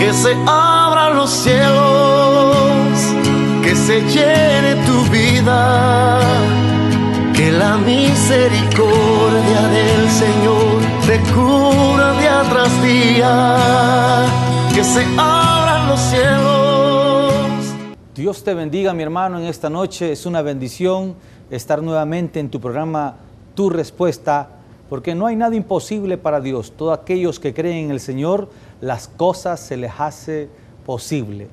que se abran los cielos, que se llene tu vida, que la misericordia del Señor te cubra día tras día, que se abran los cielos. Dios te bendiga, mi hermano, en esta noche. Es una bendición estar nuevamente en tu programa Tu Respuesta, porque no hay nada imposible para Dios. Todos aquellos que creen en el Señor, las cosas se les hace posible.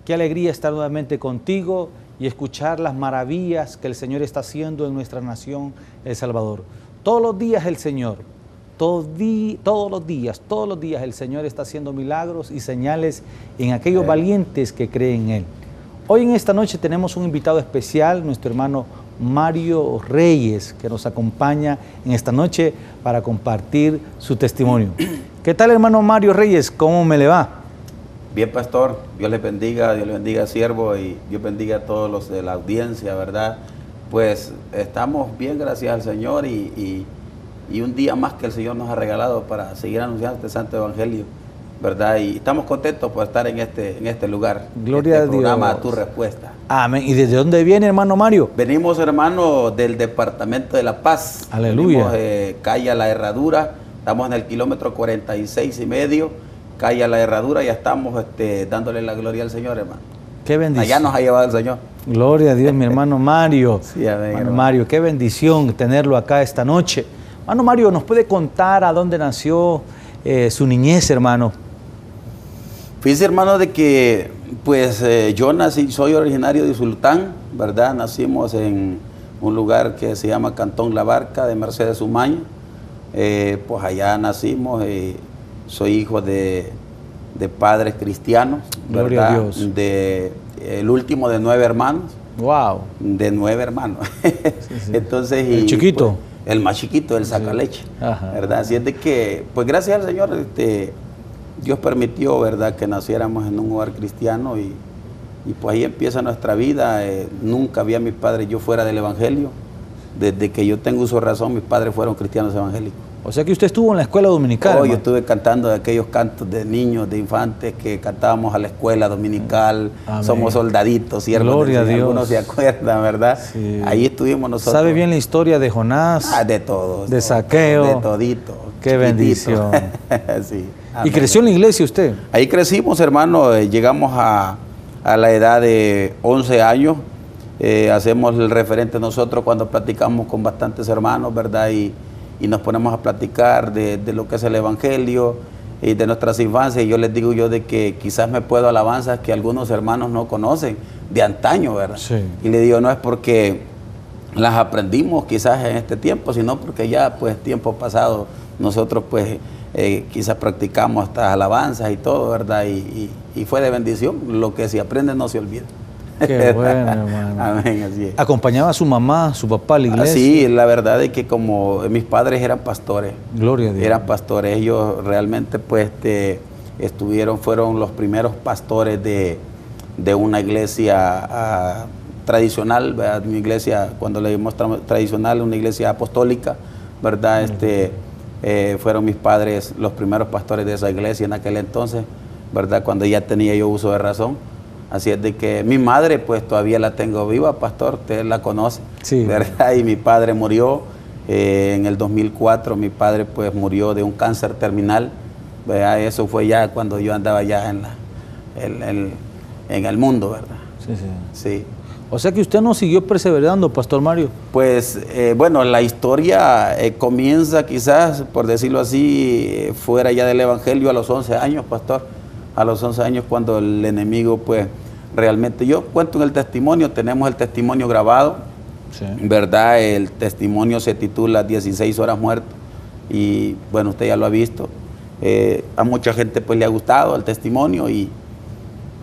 Qué alegría estar nuevamente contigo y escuchar las maravillas que el Señor está haciendo en nuestra nación, El Salvador. Todos los días el Señor, todos los días el Señor está haciendo milagros y señales en aquellos valientes que creen en Él. Hoy en esta noche tenemos un invitado especial, nuestro hermano Mario Reyes, que nos acompaña en esta noche para compartir su testimonio. ¿Qué tal, hermano Mario Reyes? ¿Cómo me le va? Bien, pastor. Dios les bendiga, siervo, y Dios bendiga a todos los de la audiencia, ¿verdad? Pues estamos bien, gracias al Señor, y un día más que el Señor nos ha regalado para seguir anunciando este santo evangelio, ¿verdad? Y estamos contentos por estar en este lugar. Gloria a Dios. Programa Tu Respuesta. Amén. ¿Y desde dónde viene, hermano Mario? Venimos, hermano, del departamento de La Paz. Aleluya. Venimos, calle a La Herradura. Estamos en el kilómetro 46.5, calle a La Herradura. Ya estamos dándole la gloria al Señor, hermano. Qué bendición. Allá nos ha llevado el Señor. Gloria a Dios, mi hermano Mario. Sí, amén, hermano Mario, qué bendición tenerlo acá esta noche. Hermano Mario, ¿nos puede contar a dónde nació su niñez, hermano? Fíjese, hermano, de que pues yo soy originario de Sultán, ¿verdad? Nacimos en un lugar que se llama Cantón La Barca, de Mercedes Umaña. Pues allá nacimos, soy hijo de padres cristianos, ¿verdad? Gloria a Dios. El último de 9 hermanos. Wow. De 9 hermanos. Sí, sí. Entonces, el chiquito. Pues, el más chiquito, el sacaleche, Ajá. ¿verdad? Así es de que, pues gracias al Señor, Dios permitió, ¿verdad?, que naciéramos en un hogar cristiano, y pues ahí empieza nuestra vida. Nunca vi a mis padres yo fuera del evangelio. Desde que yo tengo uso de razón, mis padres fueron cristianos evangélicos. O sea que usted estuvo en la escuela dominical. Yo estuve cantando aquellos cantos de niños, de infantes, que cantábamos a la escuela dominical. Amén. Somos soldaditos, siervos. Gloria a Dios. Algunos se acuerdan, ¿verdad? Sí. Ahí estuvimos nosotros. ¿Sabe bien la historia de Jonás? De todos. De Saqueo. De todito. Qué chiquitito. bendición. Sí. ¿Y creció en la iglesia usted? Ahí crecimos, hermano. Llegamos a la edad de 11 años. Hacemos el referente nosotros cuando platicamos con bastantes hermanos, ¿verdad? Y nos ponemos a platicar de lo que es el evangelio y de nuestras infancias. Y yo les digo de que quizás me puedo alabanzas que algunos hermanos no conocen de antaño, ¿verdad? Sí. Y le digo, no es porque las aprendimos quizás en este tiempo, sino porque ya, pues, tiempo pasado, nosotros, pues, quizás practicamos estas alabanzas y todo, ¿verdad? Y fue de bendición. Lo que se aprende no se olvida. Qué bueno, hermano. Amén, así es. ¿Acompañaba a su mamá, su papá a la iglesia? Sí, la verdad es que como mis padres eran pastores. Gloria a Dios. Eran pastores. Ellos realmente, pues, fueron los primeros pastores de una iglesia tradicional, ¿verdad? Una iglesia, cuando le mostramos tradicional, una iglesia apostólica, ¿verdad? Fueron mis padres los primeros pastores de esa iglesia en aquel entonces, ¿verdad? Cuando ya tenía yo uso de razón. Así es de que mi madre, pues, todavía la tengo viva, pastor, usted la conoce, sí, ¿verdad? Y mi padre murió en el 2004, mi padre, pues, murió de un cáncer terminal, ¿verdad? Eso fue ya cuando yo andaba ya en el mundo, ¿verdad? Sí, sí. Sí. O sea que usted no siguió perseverando, Pastor Mario. Pues, bueno, la historia comienza quizás, por decirlo así, fuera ya del evangelio a los 11 años, pastor. A los 11 años, cuando el enemigo, pues, realmente, yo cuento en el testimonio, tenemos el testimonio grabado, sí, ¿verdad? El testimonio se titula 16 horas muerto, y bueno, usted ya lo ha visto. A mucha gente, pues, le ha gustado el testimonio, y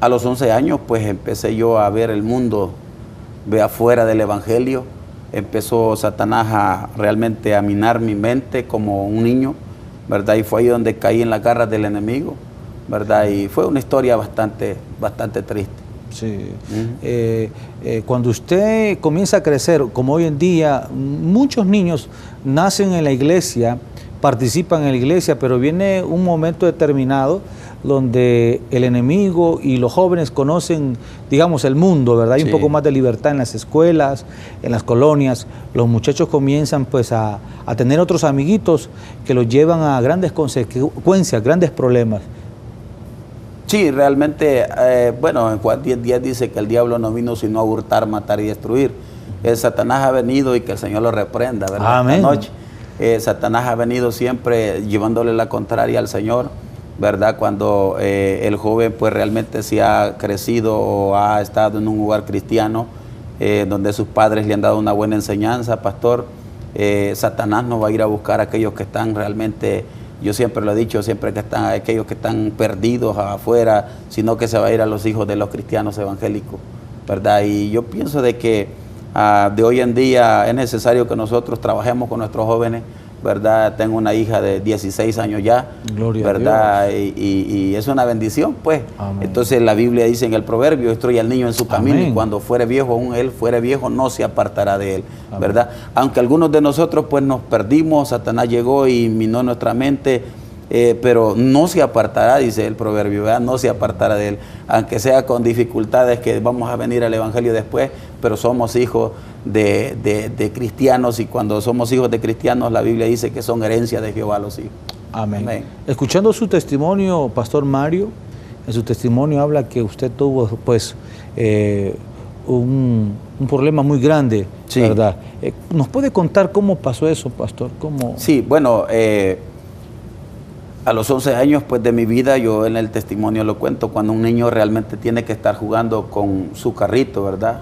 a los 11 años, pues, empecé yo a ver el mundo afuera del evangelio. Empezó Satanás realmente a minar mi mente como un niño, ¿verdad? Y fue ahí donde caí en las garras del enemigo, ¿verdad? Y fue una historia bastante triste. Sí. Cuando usted comienza a crecer, como hoy en día, muchos niños nacen en la iglesia, participan en la iglesia, pero viene un momento determinado donde el enemigo y los jóvenes conocen, digamos, el mundo, ¿verdad? Hay un poco más de libertad en las escuelas, en las colonias. Los muchachos comienzan pues a tener otros amiguitos que los llevan a grandes consecuencias, grandes problemas. Sí, realmente, bueno, en Juan 10:10 dice que el diablo no vino sino a hurtar, matar y destruir. Satanás ha venido y que el Señor lo reprenda, ¿verdad? Amén. Esta noche, Satanás ha venido siempre llevándole la contraria al Señor, ¿verdad? Cuando el joven pues realmente se ha crecido o ha estado en un lugar cristiano, donde sus padres le han dado una buena enseñanza, pastor, Satanás no va a ir a buscar a aquellos que están realmente, yo siempre lo he dicho, siempre que están aquellos que están perdidos afuera, sino que se va a ir a los hijos de los cristianos evangélicos, ¿verdad? Y yo pienso de que de hoy en día es necesario que nosotros trabajemos con nuestros jóvenes, ¿verdad? Tengo una hija de 16 años ya, Gloria ¿verdad? a Dios. Y es una bendición, pues. Amén. Entonces la Biblia dice en el proverbio, instruye al niño en su camino, Amén. y cuando fuere viejo, aún él fuere viejo, no se apartará de él, Amén. ¿verdad? Aunque algunos de nosotros pues nos perdimos, Satanás llegó y minó nuestra mente, pero no se apartará, dice el proverbio, ¿verdad? No se apartará de él, aunque sea con dificultades que vamos a venir al evangelio después, pero somos hijos de cristianos, y cuando somos hijos de cristianos la Biblia dice que son herencia de Jehová los hijos. Amén. Amén. Escuchando su testimonio, Pastor Mario, en su testimonio habla que usted tuvo pues un problema muy grande, Sí. ¿verdad? ¿Nos puede contar cómo pasó eso, Pastor? ¿Cómo? Sí, bueno, a los 11 años pues de mi vida, yo en el testimonio lo cuento, cuando un niño realmente tiene que estar jugando con su carrito, ¿verdad?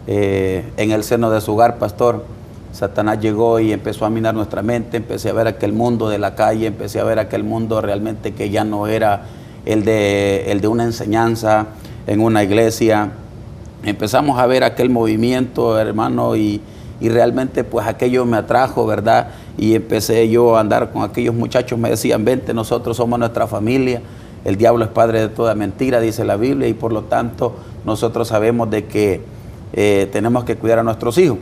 En el seno de su hogar, pastor, Satanás llegó y empezó a minar nuestra mente, empecé a ver aquel mundo de la calle, empecé a ver aquel mundo realmente que ya no era el de una enseñanza en una iglesia. Empezamos a ver aquel movimiento, hermano, y realmente pues aquello me atrajo, ¿verdad? Y empecé yo a andar con aquellos muchachos, me decían, vente, nosotros somos nuestra familia, el diablo es padre de toda mentira, dice la Biblia, y por lo tanto nosotros sabemos de que tenemos que cuidar a nuestros hijos.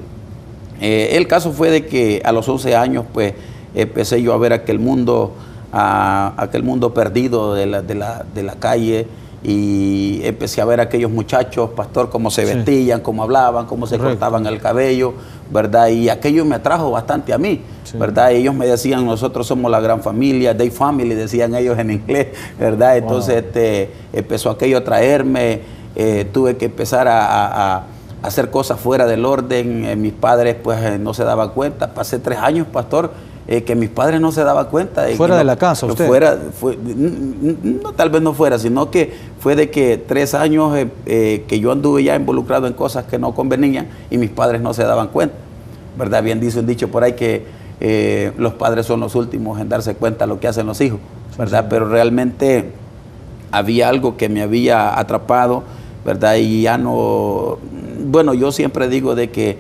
El caso fue de que a los 11 años pues empecé yo a ver aquel mundo perdido de la calle, y empecé a ver a aquellos muchachos, pastor, cómo se vestían, cómo hablaban, cómo se cortaban el cabello, ¿verdad? Y aquello me atrajo bastante a mí, ¿verdad? Ellos me decían, nosotros somos la gran familia, they family, decían ellos en inglés, ¿verdad? Entonces empezó aquello a atraerme, tuve que empezar a hacer cosas fuera del orden. Mis padres pues no se daban cuenta. Pasé 3 años, pastor, que mis padres no se daban cuenta. ¿Fuera de la casa usted? No, tal vez no fuera, sino que fue de que 3 años que yo anduve ya involucrado en cosas que no convenían y mis padres no se daban cuenta, ¿verdad? Bien dice un dicho por ahí que los padres son los últimos en darse cuenta de lo que hacen los hijos, ¿verdad? Pero realmente había algo que me había atrapado, ¿verdad? Y ya no... Bueno, yo siempre digo de que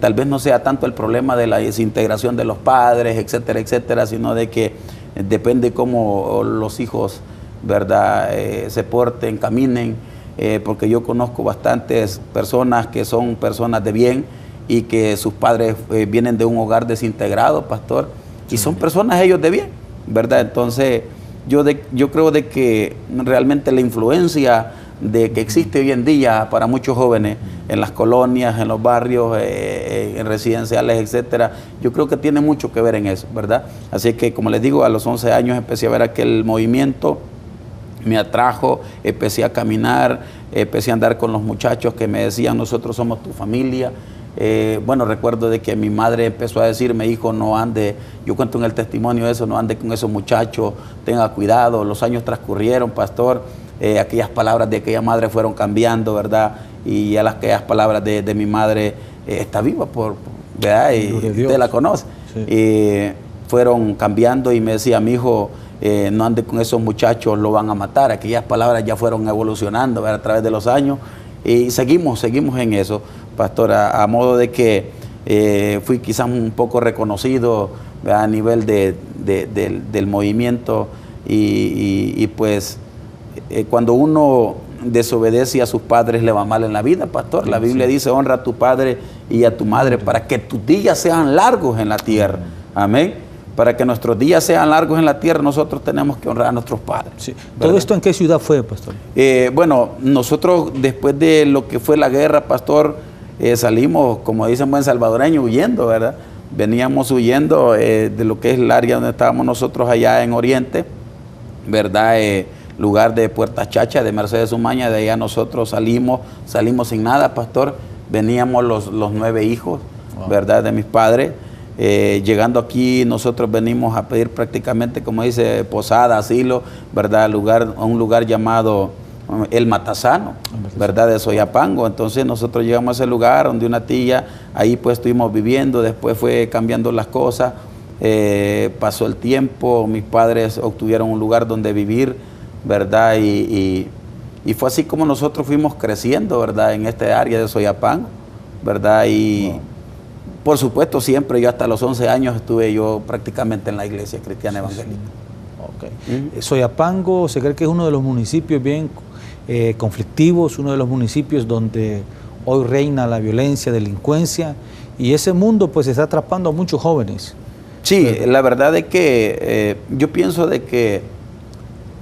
tal vez no sea tanto el problema de la desintegración de los padres, etcétera, etcétera, sino de que depende cómo los hijos, ¿verdad?, se porten, caminen, porque yo conozco bastantes personas que son personas de bien y que sus padres vienen de un hogar desintegrado, pastor, y son personas ellos de bien, ¿verdad? Entonces yo creo de que realmente la influencia de que existe hoy en día para muchos jóvenes en las colonias, en los barrios, en residenciales, etcétera, yo creo que tiene mucho que ver en eso, ¿verdad? Así que, como les digo, a los 11 años empecé a ver aquel movimiento, me atrajo, empecé a caminar, empecé a andar con los muchachos que me decían, nosotros somos tu familia. Bueno, recuerdo de que mi madre empezó a decirme, hijo, no ande, yo cuento en el testimonio eso, no ande con esos muchachos, tenga cuidado. Los años transcurrieron, pastor, aquellas palabras de aquella madre fueron cambiando, ¿verdad? Y ya aquellas palabras de mi madre está viva, ¿verdad? Y usted la conoce. Sí. Fueron cambiando y me decía, mi hijo, no ande con esos muchachos, lo van a matar. Aquellas palabras ya fueron evolucionando, ¿verdad?, a través de los años, y seguimos en eso, pastor, a modo de que fui quizás un poco reconocido, ¿verdad?, a nivel del movimiento, y pues cuando uno desobedece a sus padres le va mal en la vida, pastor. La Biblia dice, honra a tu padre y a tu madre para que tus días sean largos en la tierra. Amén. para que nuestros días sean largos en la tierra, nosotros tenemos que honrar a nuestros padres. Sí. ¿Todo esto en qué ciudad fue, pastor? Bueno, nosotros después de lo que fue la guerra, pastor, salimos, como dicen buen salvadoreño, huyendo, ¿verdad? Veníamos huyendo de lo que es el área donde estábamos nosotros allá en Oriente, ¿verdad? Lugar de Puertas Chacha, de Mercedes Umaña, de allá nosotros salimos sin nada, pastor. Veníamos los 9 hijos, wow, ¿verdad? De mis padres. Llegando aquí, nosotros venimos a pedir prácticamente, como dice, posada, asilo, ¿verdad? A un lugar llamado El Matasano, ¿verdad? De Soyapango. Entonces nosotros llegamos a ese lugar donde una tía, ahí pues estuvimos viviendo, después fue cambiando las cosas, pasó el tiempo, mis padres obtuvieron un lugar donde vivir, ¿verdad? Y fue así como nosotros fuimos creciendo, ¿verdad? En este área de Soyapango, ¿verdad? Y wow, por supuesto siempre, yo hasta los 11 años estuve yo prácticamente en la iglesia cristiana evangélica. Okay. Soyapango se cree que es uno de los municipios bien conflictivos, uno de los municipios donde hoy reina la violencia, delincuencia, y ese mundo pues está atrapando a muchos jóvenes. Sí, la verdad es que yo pienso de que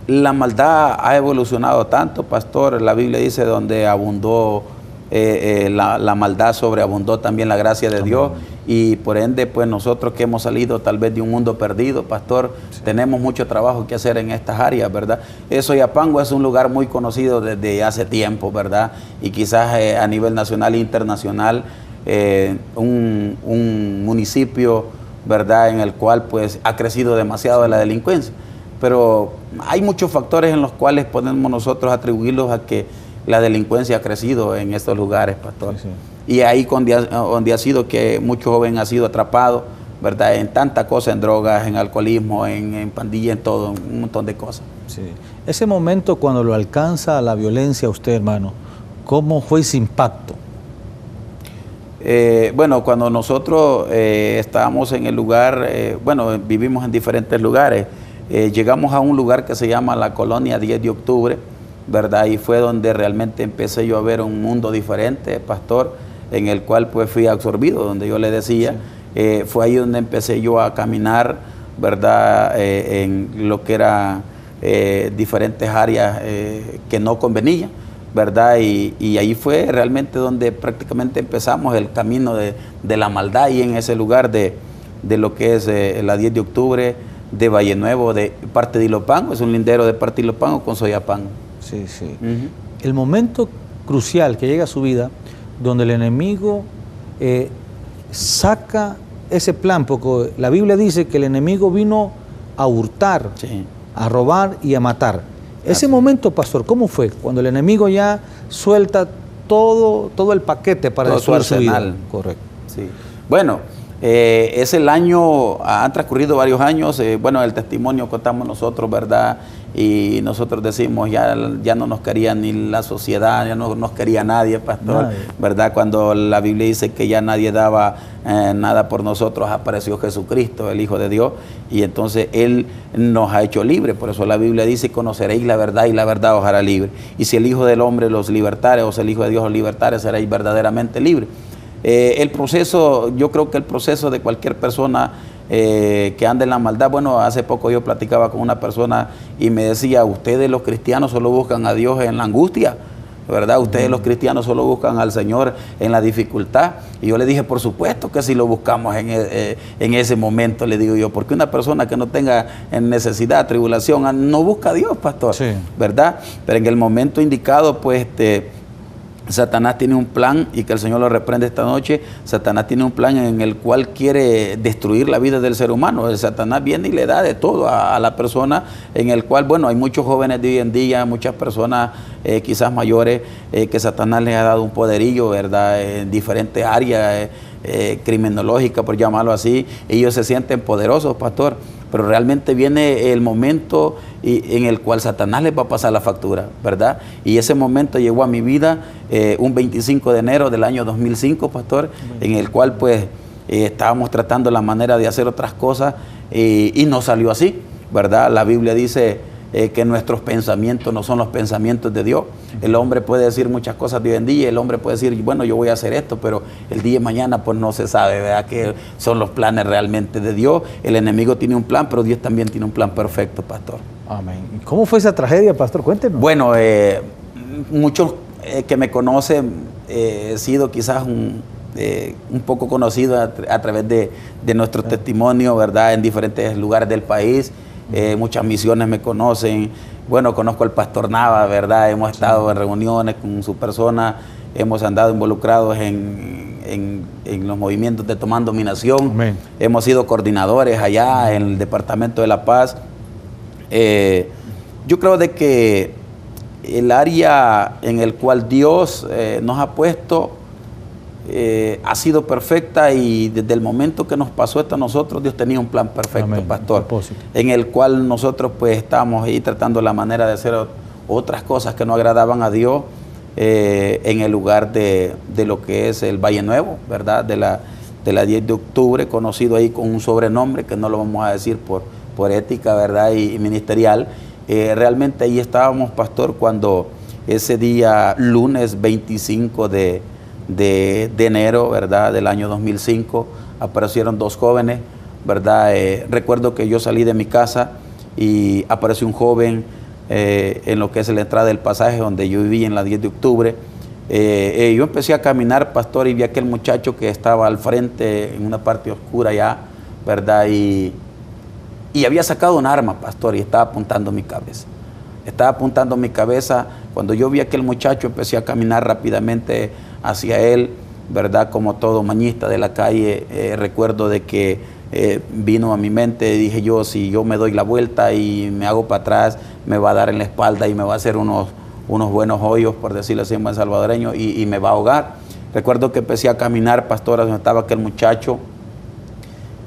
la maldad ha evolucionado tanto, pastor. La Biblia dice donde abundó la maldad, sobreabundó también la gracia de Dios, y por ende pues nosotros que hemos salido tal vez de un mundo perdido, pastor, sí, tenemos mucho trabajo que hacer en estas áreas, ¿verdad? Soyapango es un lugar muy conocido desde hace tiempo, ¿verdad? Y quizás a nivel nacional e internacional, un municipio, ¿verdad? En el cual pues ha crecido demasiado de la delincuencia, pero hay muchos factores en los cuales podemos nosotros atribuirlos a que la delincuencia ha crecido en estos lugares, pastor. Sí, sí. Y ahí donde ha sido que muchos jóvenes han sido atrapados, ¿verdad? En tanta cosa, en drogas, en alcoholismo, en pandilla, en todo, un montón de cosas. Sí. Ese momento cuando lo alcanza la violencia a usted, hermano, ¿cómo fue ese impacto? Bueno, cuando nosotros estábamos en el lugar, bueno, vivimos en diferentes lugares, llegamos a un lugar que se llama la Colonia 10 de Octubre, ¿verdad? Y fue donde realmente empecé yo a ver un mundo diferente, pastor, en el cual pues fui absorbido, donde yo le decía, sí, fue ahí donde empecé yo a caminar, ¿verdad? En lo que era diferentes áreas que no convenían, ¿verdad? Y ahí fue realmente donde prácticamente empezamos el camino de la maldad, y en ese lugar de lo que es la 10 de octubre, de Valle Nuevo, de parte de Ilopango, es un lindero de parte de Ilopango con Soyapango. Sí, sí. El momento crucial que llega a su vida, donde el enemigo saca ese plan, porque la Biblia dice que el enemigo vino a hurtar, sí, a robar y a matar. Ese momento, pastor, ¿cómo fue? Cuando el enemigo ya suelta todo el paquete para destruir su vida. Correcto. Sí. Bueno, es el año, han transcurrido varios años, bueno, el testimonio contamos nosotros, ¿verdad? Y nosotros decimos, ya no nos quería ni la sociedad, ya no nos quería nadie, pastor, nadie, ¿verdad? Cuando la Biblia dice que ya nadie daba nada por nosotros, apareció Jesucristo, el Hijo de Dios, y entonces Él nos ha hecho libres. Por eso la Biblia dice, conoceréis la verdad y la verdad os hará libre. Y si el Hijo del Hombre los libertare, o si el Hijo de Dios los libertare, seréis verdaderamente libres. El proceso, yo creo que el proceso de cualquier persona que anda en la maldad, bueno, hace poco yo platicaba con una persona y me decía, ustedes los cristianos solo buscan a Dios en la angustia, ¿verdad? Ustedes los cristianos solo buscan al Señor en la dificultad. Y yo le dije, por supuesto que sí lo buscamos en ese momento, le digo yo, porque una persona que no tenga necesidad, tribulación, no busca a Dios, pastor, sí, ¿verdad? Pero en el momento indicado, pues, Satanás tiene un plan, y que el Señor lo reprende esta noche. Satanás tiene un plan en el cual quiere destruir la vida del ser humano. El Satanás viene y le da de todo a la persona, en el cual, bueno, hay muchos jóvenes de hoy en día, muchas personas quizás mayores, que Satanás les ha dado un poderillo, ¿verdad? En diferentes áreas criminológicas, por llamarlo así. Ellos se sienten poderosos, pastor, pero realmente viene el momento en el cual Satanás les va a pasar la factura, ¿verdad? Y ese momento llegó a mi vida un 25 de enero del año 2005, pastor, en el cual pues estábamos tratando la manera de hacer otras cosas y no salió así, ¿verdad? La Biblia dice que nuestros pensamientos no son los pensamientos de Dios. El hombre puede decir muchas cosas de hoy en día, el hombre puede decir, bueno, yo voy a hacer esto, pero el día de mañana pues no se sabe, ¿verdad?, que son los planes realmente de Dios. El enemigo tiene un plan, pero Dios también tiene un plan perfecto, pastor. Amén. ¿Y cómo fue esa tragedia, pastor? Cuéntenos. Bueno, muchos que me conocen, he sido quizás un poco conocido a través de nuestro testimonio, ¿verdad?, en diferentes lugares del país. Muchas misiones me conocen. Bueno, conozco al pastor Nava, ¿verdad? Hemos estado en reuniones con su persona, hemos andado involucrados en los movimientos de Tomando Mi Nación. Amén. Hemos sido coordinadores allá en el Departamento de La Paz. Yo creo de que el área en el cual Dios nos ha puesto ha sido perfecta, y desde el momento que nos pasó esto a nosotros, Dios tenía un plan perfecto, amén, pastor, propósito, en el cual nosotros pues estábamos ahí tratando la manera de hacer otras cosas que no agradaban a Dios en el lugar de lo que es el Valle Nuevo, ¿verdad?, de la 10 de octubre, conocido ahí con un sobrenombre que no lo vamos a decir por ética, ¿verdad?, y ministerial. Realmente ahí estábamos, pastor, cuando ese día, lunes 25 de enero, ¿verdad?, del año 2005, aparecieron dos jóvenes, ¿verdad? Recuerdo que yo salí de mi casa y apareció un joven en lo que es la entrada del pasaje donde yo vivía en la 10 de octubre. Yo empecé a caminar, pastor, y vi a aquel muchacho que estaba al frente en una parte oscura allá, ¿verdad? Y había sacado un arma, pastor, y estaba apuntando mi cabeza. Estaba apuntando mi cabeza. Cuando yo vi a aquel muchacho, empecé a caminar rápidamente hacia él, ¿verdad? Como todo mañista de la calle, recuerdo de que vino a mi mente, dije yo, si yo me doy la vuelta y me hago para atrás, me va a dar en la espalda y me va a hacer unos buenos hoyos, por decirlo así en buen salvadoreño, y me va a ahogar. Recuerdo que empecé a caminar, pastor, donde estaba aquel muchacho,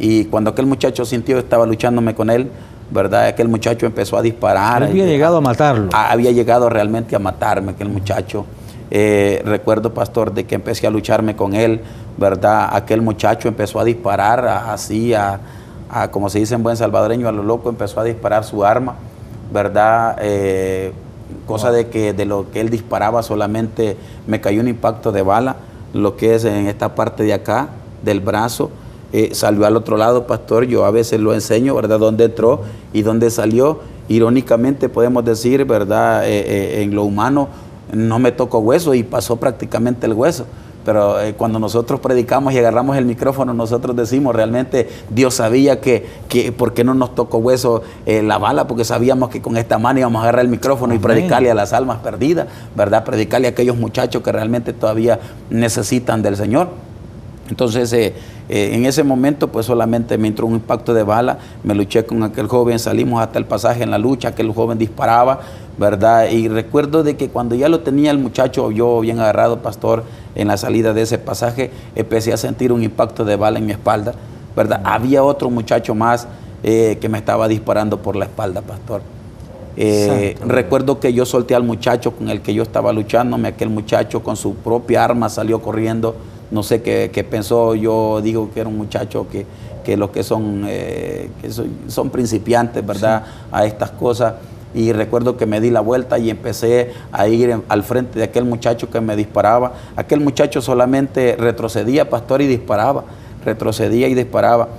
y cuando aquel muchacho sintió que estaba luchándome con él, ¿verdad?, aquel muchacho empezó a disparar. Él había llegado a matarlo. Había llegado realmente a matarme aquel muchacho. Recuerdo, pastor, de que empecé a lucharme con él, ¿verdad? Aquel muchacho empezó a disparar así, como se dice en buen salvadoreño, a lo loco, empezó a disparar su arma, ¿verdad? Cosa de lo que él disparaba solamente me cayó un impacto de bala, lo que es en esta parte de acá, del brazo. Salió al otro lado, pastor, yo a veces lo enseño, ¿verdad?, dónde entró y dónde salió. Irónicamente podemos decir, ¿verdad?, en lo humano no me tocó hueso y pasó prácticamente el hueso. Pero cuando nosotros predicamos y agarramos el micrófono, nosotros decimos, realmente Dios sabía que por qué no nos tocó hueso la bala, porque sabíamos que con esta mano íbamos a agarrar el micrófono y predicarle a las almas perdidas, ¿verdad?, predicarle a aquellos muchachos que realmente todavía necesitan del Señor. Entonces, en ese momento, pues solamente me entró un impacto de bala, me luché con aquel joven, salimos hasta el pasaje en la lucha, aquel joven disparaba, ¿verdad? Y recuerdo de que cuando ya lo tenía el muchacho, yo bien agarrado, pastor, en la salida de ese pasaje, empecé a sentir un impacto de bala en mi espalda, ¿verdad? Había otro muchacho más que me estaba disparando por la espalda, pastor. Recuerdo que yo solté al muchacho con el que yo estaba luchándome, aquel muchacho con su propia arma salió corriendo. No sé qué pensó, yo digo que era un muchacho que los que son principiantes, ¿verdad?, sí, a estas cosas. Y recuerdo que me di la vuelta y empecé a ir al frente de aquel muchacho que me disparaba. Aquel muchacho solamente retrocedía, pastor, y disparaba. Retrocedía y disparaba.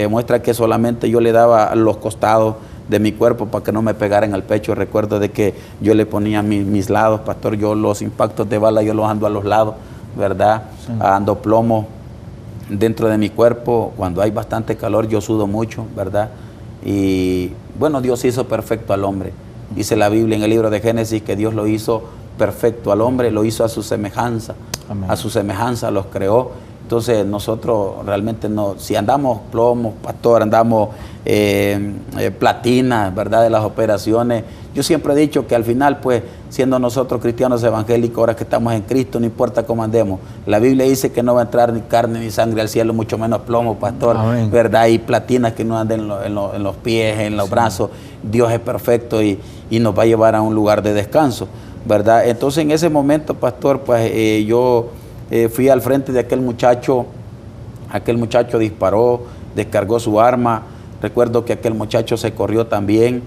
Muestra que solamente yo le daba a los costados de mi cuerpo para que no me pegara en el pecho. Recuerdo de que yo le ponía mis lados, pastor, yo los impactos de bala yo los ando a los lados, ¿verdad? Sí. Ando plomo dentro de mi cuerpo. Cuando hay bastante calor yo sudo mucho, ¿verdad? Y bueno, Dios hizo perfecto al hombre. Dice la Biblia en el libro de Génesis que Dios lo hizo perfecto al hombre, lo hizo a su semejanza. Amén. A su semejanza los creó. Entonces nosotros realmente no, si andamos plomo, pastor, andamos platina, ¿verdad?, de las operaciones. Yo siempre he dicho que al final, pues, siendo nosotros cristianos evangélicos, ahora que estamos en Cristo, no importa cómo andemos. La Biblia dice que no va a entrar ni carne ni sangre al cielo, mucho menos plomo, pastor. Amén. ¿Verdad? Y platinas que no anden en los pies, en los sí, brazos. Dios es perfecto y nos va a llevar a un lugar de descanso, ¿verdad? Entonces, en ese momento, pastor, pues, yo fui al frente de aquel muchacho disparó, descargó su arma. Recuerdo que aquel muchacho se corrió también.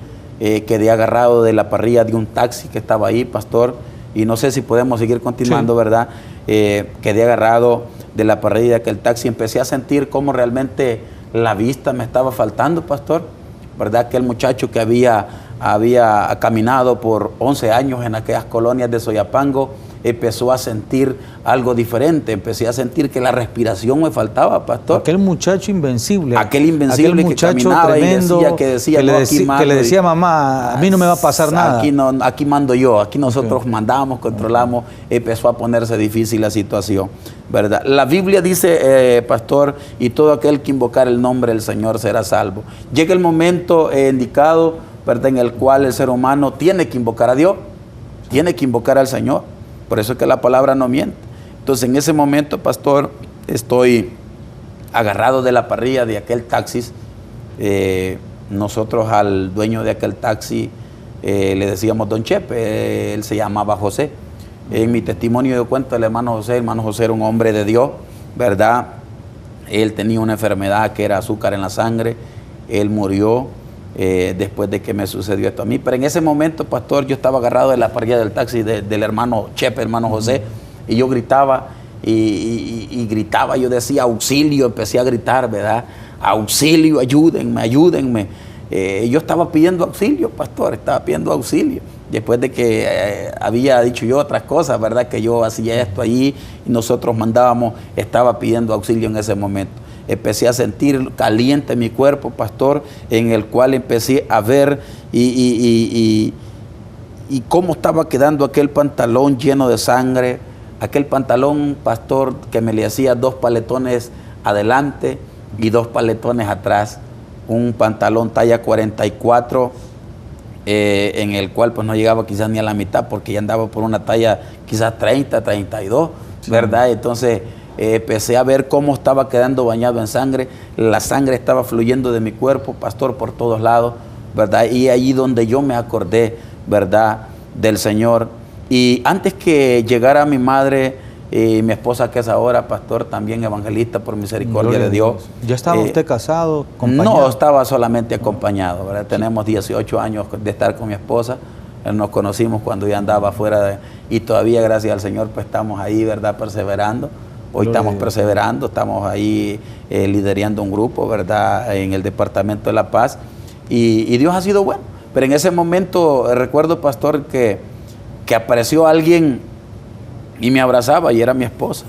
quedé agarrado de la parrilla de un taxi que estaba ahí, pastor, y no sé si podemos seguir continuando, sí, ¿verdad? Quedé agarrado de la parrilla de aquel taxi, empecé a sentir cómo realmente la vista me estaba faltando, pastor, ¿verdad? Aquel muchacho que había caminado por 11 años en aquellas colonias de Soyapango, empezó a sentir algo diferente, empecé a sentir que la respiración me faltaba, pastor. Aquel muchacho invencible. Aquel invencible que caminaba tremendo, que decía, que le decía mamá, a mí no me va a pasar nada. Aquí mando yo, aquí nosotros mandamos, controlamos, empezó a ponerse difícil la situación, ¿verdad? La Biblia dice, pastor, y todo aquel que invocar el nombre del Señor será salvo. Llega el momento indicado, ¿verdad?, en el cual el ser humano tiene que invocar a Dios, tiene que invocar al Señor. Por eso es que la palabra no miente. Entonces, en ese momento, pastor, estoy agarrado de la parrilla de aquel taxi. Nosotros al dueño de aquel taxi le decíamos Don Chepe, él se llamaba José. En mi testimonio yo cuento el hermano José era un hombre de Dios, ¿verdad? Él tenía una enfermedad que era azúcar en la sangre, él murió después de que me sucedió esto a mí. Pero en ese momento, pastor, yo estaba agarrado de la parrilla del taxi del hermano Chepe, hermano José, y yo gritaba y gritaba, yo decía auxilio, empecé a gritar, ¿verdad? Auxilio, ayúdenme, ayúdenme. Yo estaba pidiendo auxilio, pastor, estaba pidiendo auxilio. Después de que había dicho yo otras cosas, ¿verdad? Que yo hacía esto allí y nosotros mandábamos, estaba pidiendo auxilio en ese momento. Empecé a sentir caliente mi cuerpo, pastor, en el cual empecé a ver y cómo estaba quedando aquel pantalón lleno de sangre, aquel pantalón, pastor, que me le hacía 2 paletones adelante y 2 paletones atrás, un pantalón talla 44, en el cual pues no llegaba quizás ni a la mitad, porque ya andaba por una talla quizás 30, 32, sí, ¿verdad? Entonces empecé a ver cómo estaba quedando bañado en sangre, la sangre estaba fluyendo de mi cuerpo, pastor, por todos lados, ¿verdad? Y allí donde yo me acordé, ¿verdad?, del Señor. Y antes que llegara mi madre y mi esposa, que es ahora, pastor, también evangelista por misericordia de Dios. ¿Ya estaba usted casado, acompañado? No, estaba solamente acompañado, ¿verdad? Tenemos 18 años de estar con mi esposa. Nos conocimos cuando ya andaba afuera y todavía, gracias al Señor, pues estamos ahí, ¿verdad?, perseverando. Hoy estamos perseverando, estamos ahí liderando un grupo, ¿verdad?, en el Departamento de La Paz. Y Dios ha sido bueno. Pero en ese momento recuerdo, pastor, que apareció alguien y me abrazaba y era mi esposa.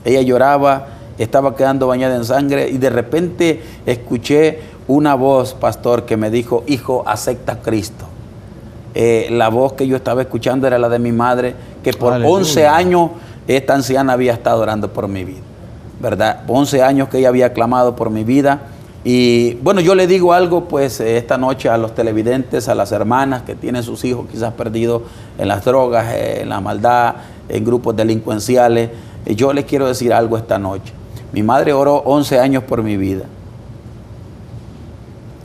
Ella lloraba, estaba quedando bañada en sangre y de repente escuché una voz, pastor, que me dijo: hijo, acepta a Cristo. La voz que yo estaba escuchando era la de mi madre, que por 11 años esta anciana había estado orando por mi vida, ¿verdad? 11 años que ella había clamado por mi vida. Y bueno, yo le digo algo pues esta noche a los televidentes, a las hermanas que tienen sus hijos quizás perdidos en las drogas, en la maldad, en grupos delincuenciales. Yo les quiero decir algo esta noche. Mi madre oró 11 años por mi vida.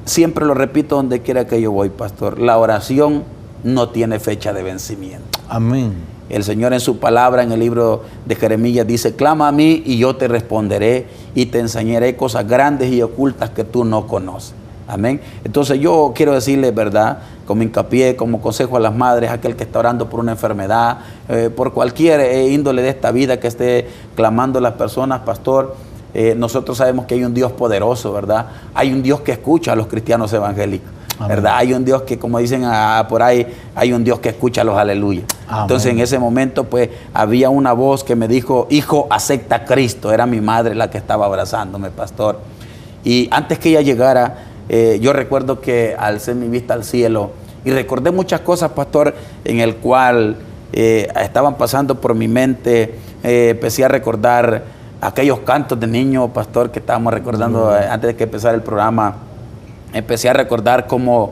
Siempre lo repito donde quiera que yo voy, pastor. La oración no tiene fecha de vencimiento. Amén. El Señor en su palabra, en el libro de Jeremías, dice: clama a mí y yo te responderé y te enseñaré cosas grandes y ocultas que tú no conoces. Amén. Entonces yo quiero decirles, ¿verdad?, como hincapié, como consejo a las madres, aquel que está orando por una enfermedad, por cualquier índole de esta vida que esté clamando las personas, pastor, nosotros sabemos que hay un Dios poderoso, ¿verdad? Hay un Dios que escucha a los cristianos evangélicos. Amén. ¿Verdad? Hay un Dios que, como dicen por ahí, hay un Dios que escucha los aleluya. Amén. Entonces en ese momento pues había una voz que me dijo: hijo, acepta a Cristo. Era mi madre la que estaba abrazándome, pastor. Y antes que ella llegara, yo recuerdo que alcé mi vista al cielo y recordé muchas cosas, pastor, en el cual estaban pasando por mi mente. Empecé a recordar aquellos cantos de niño, pastor, que estábamos recordando antes de que empezara el programa. Empecé a recordar cómo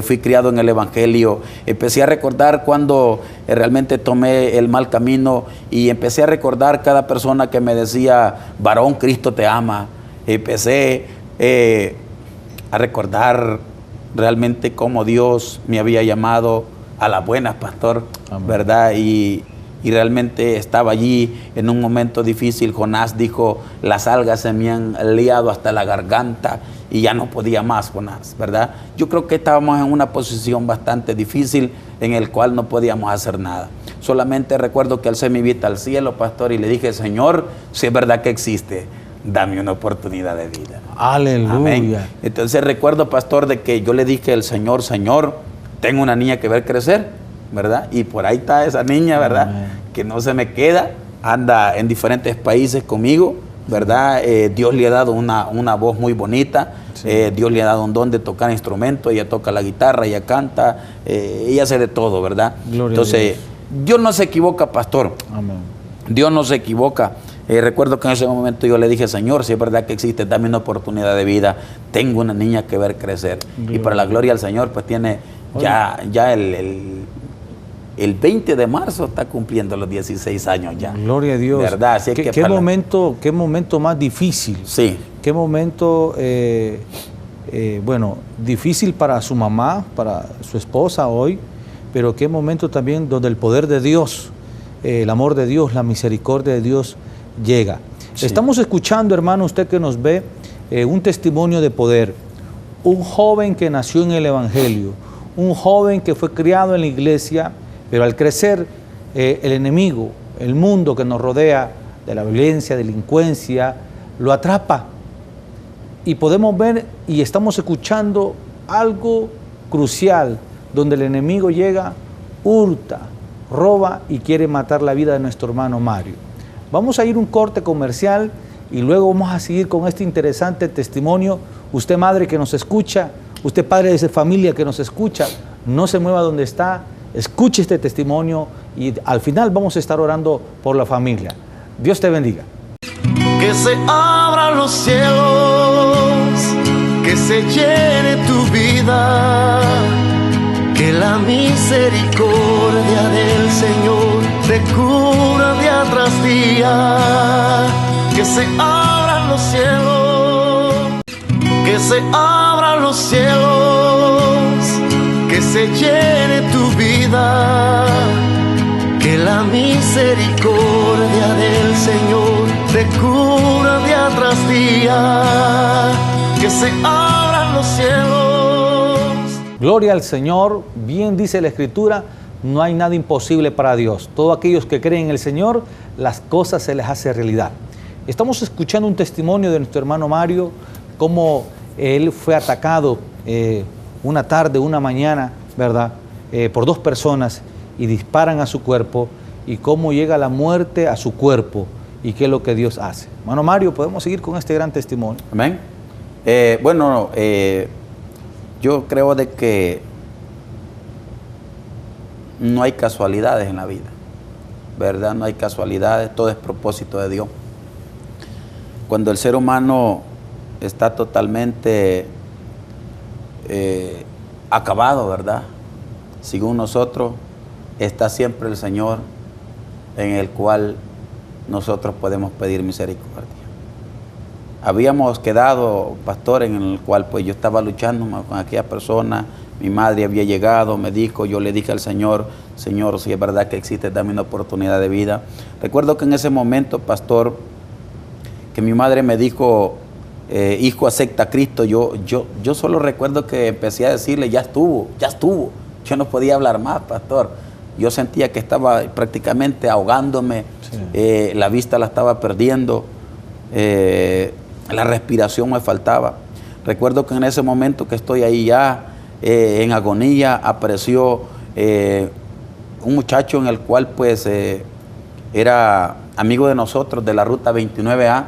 fui criado en el Evangelio. Empecé a recordar cuando realmente tomé el mal camino y empecé a recordar cada persona que me decía: varón, Cristo te ama. Empecé a recordar realmente cómo Dios me había llamado a las buenas, pastor. Amén. ¿Verdad? Y y realmente estaba allí en un momento difícil. Jonás dijo, las algas se me han liado hasta la garganta y ya no podía más, Jonás, ¿verdad? Yo creo que estábamos en una posición bastante difícil en el cual no podíamos hacer nada. Solamente recuerdo que alcé mi vista al cielo, pastor, y le dije, Señor, si es verdad que existe, dame una oportunidad de vida. Aleluya. Amén. Entonces recuerdo, pastor, de que yo le dije al Señor, Señor, tengo una niña que ver crecer, ¿verdad? Y por ahí está esa niña, ¿verdad? Amén. Que no se me queda, anda en diferentes países conmigo, ¿verdad? Dios le ha dado una voz muy bonita, sí. Dios le ha dado un don de tocar instrumentos, ella toca la guitarra, ella canta, ella hace de todo, ¿verdad? Gloria Entonces, Dios no se equivoca, pastor. Amén. Dios no se equivoca. Recuerdo que en ese momento yo le dije, Señor, si es verdad que existe, dame una oportunidad de vida, tengo una niña que ver crecer. Gloria. Y para la gloria al Señor, pues tiene ya el 20 de marzo está cumpliendo los 16 años ya. Gloria a Dios. ¿Verdad? Así ¿Qué momento más difícil? Sí. Qué momento, bueno, difícil para su mamá, para su esposa hoy, pero qué momento también donde el poder de Dios, el amor de Dios, la misericordia de Dios llega. Sí. Estamos escuchando, hermano, usted que nos ve, un testimonio de poder. Un joven que nació en el Evangelio, un joven que fue criado en la iglesia, pero al crecer, el enemigo, el mundo que nos rodea, de la violencia, delincuencia, lo atrapa. Y podemos ver y estamos escuchando algo crucial, donde el enemigo llega, hurta, roba y quiere matar la vida de nuestro hermano Mario. Vamos a ir a un corte comercial y luego vamos a seguir con este interesante testimonio. Usted, madre que nos escucha, usted, padre de esa familia que nos escucha, no se mueva donde está, escuche este testimonio y al final vamos a estar orando por la familia. Dios te bendiga. Que se abran los cielos, que se llene tu vida, que la misericordia del Señor te cura día tras día. Que se abran los cielos, que se abran los cielos, que se llene tu vida, que la misericordia del Señor te cura día tras día, que se abran los cielos. Gloria al Señor, bien dice la Escritura, no hay nada imposible para Dios. Todos aquellos que creen en el Señor, las cosas se les hace realidad. Estamos escuchando un testimonio de nuestro hermano Mario, cómo él fue atacado una tarde, una mañana, ¿verdad? Por dos personas y disparan a su cuerpo y cómo llega la muerte a su cuerpo y qué es lo que Dios hace. Hermano Mario, podemos seguir con este gran testimonio. Amén. Yo creo de que no hay casualidades en la vida, ¿verdad? No hay casualidades, todo es propósito de Dios. Cuando el ser humano está totalmente acabado, ¿verdad? Según nosotros, está siempre el Señor en el cual nosotros podemos pedir misericordia. Habíamos quedado, pastor, en el cual pues yo estaba luchando con aquella persona, mi madre había llegado, me dijo, yo le dije al Señor, Señor, si es verdad que existe, dame una oportunidad de vida. Recuerdo que en ese momento, pastor, que mi madre me dijo, hijo, acepta a Cristo. Yo solo recuerdo que empecé a decirle, ya estuvo. Yo no podía hablar más, pastor. Yo sentía que estaba prácticamente ahogándome, sí. La vista la estaba perdiendo, la respiración me faltaba. Recuerdo que en ese momento que estoy ahí ya en agonía, apareció un muchacho en el cual pues era amigo de nosotros de la ruta 29A.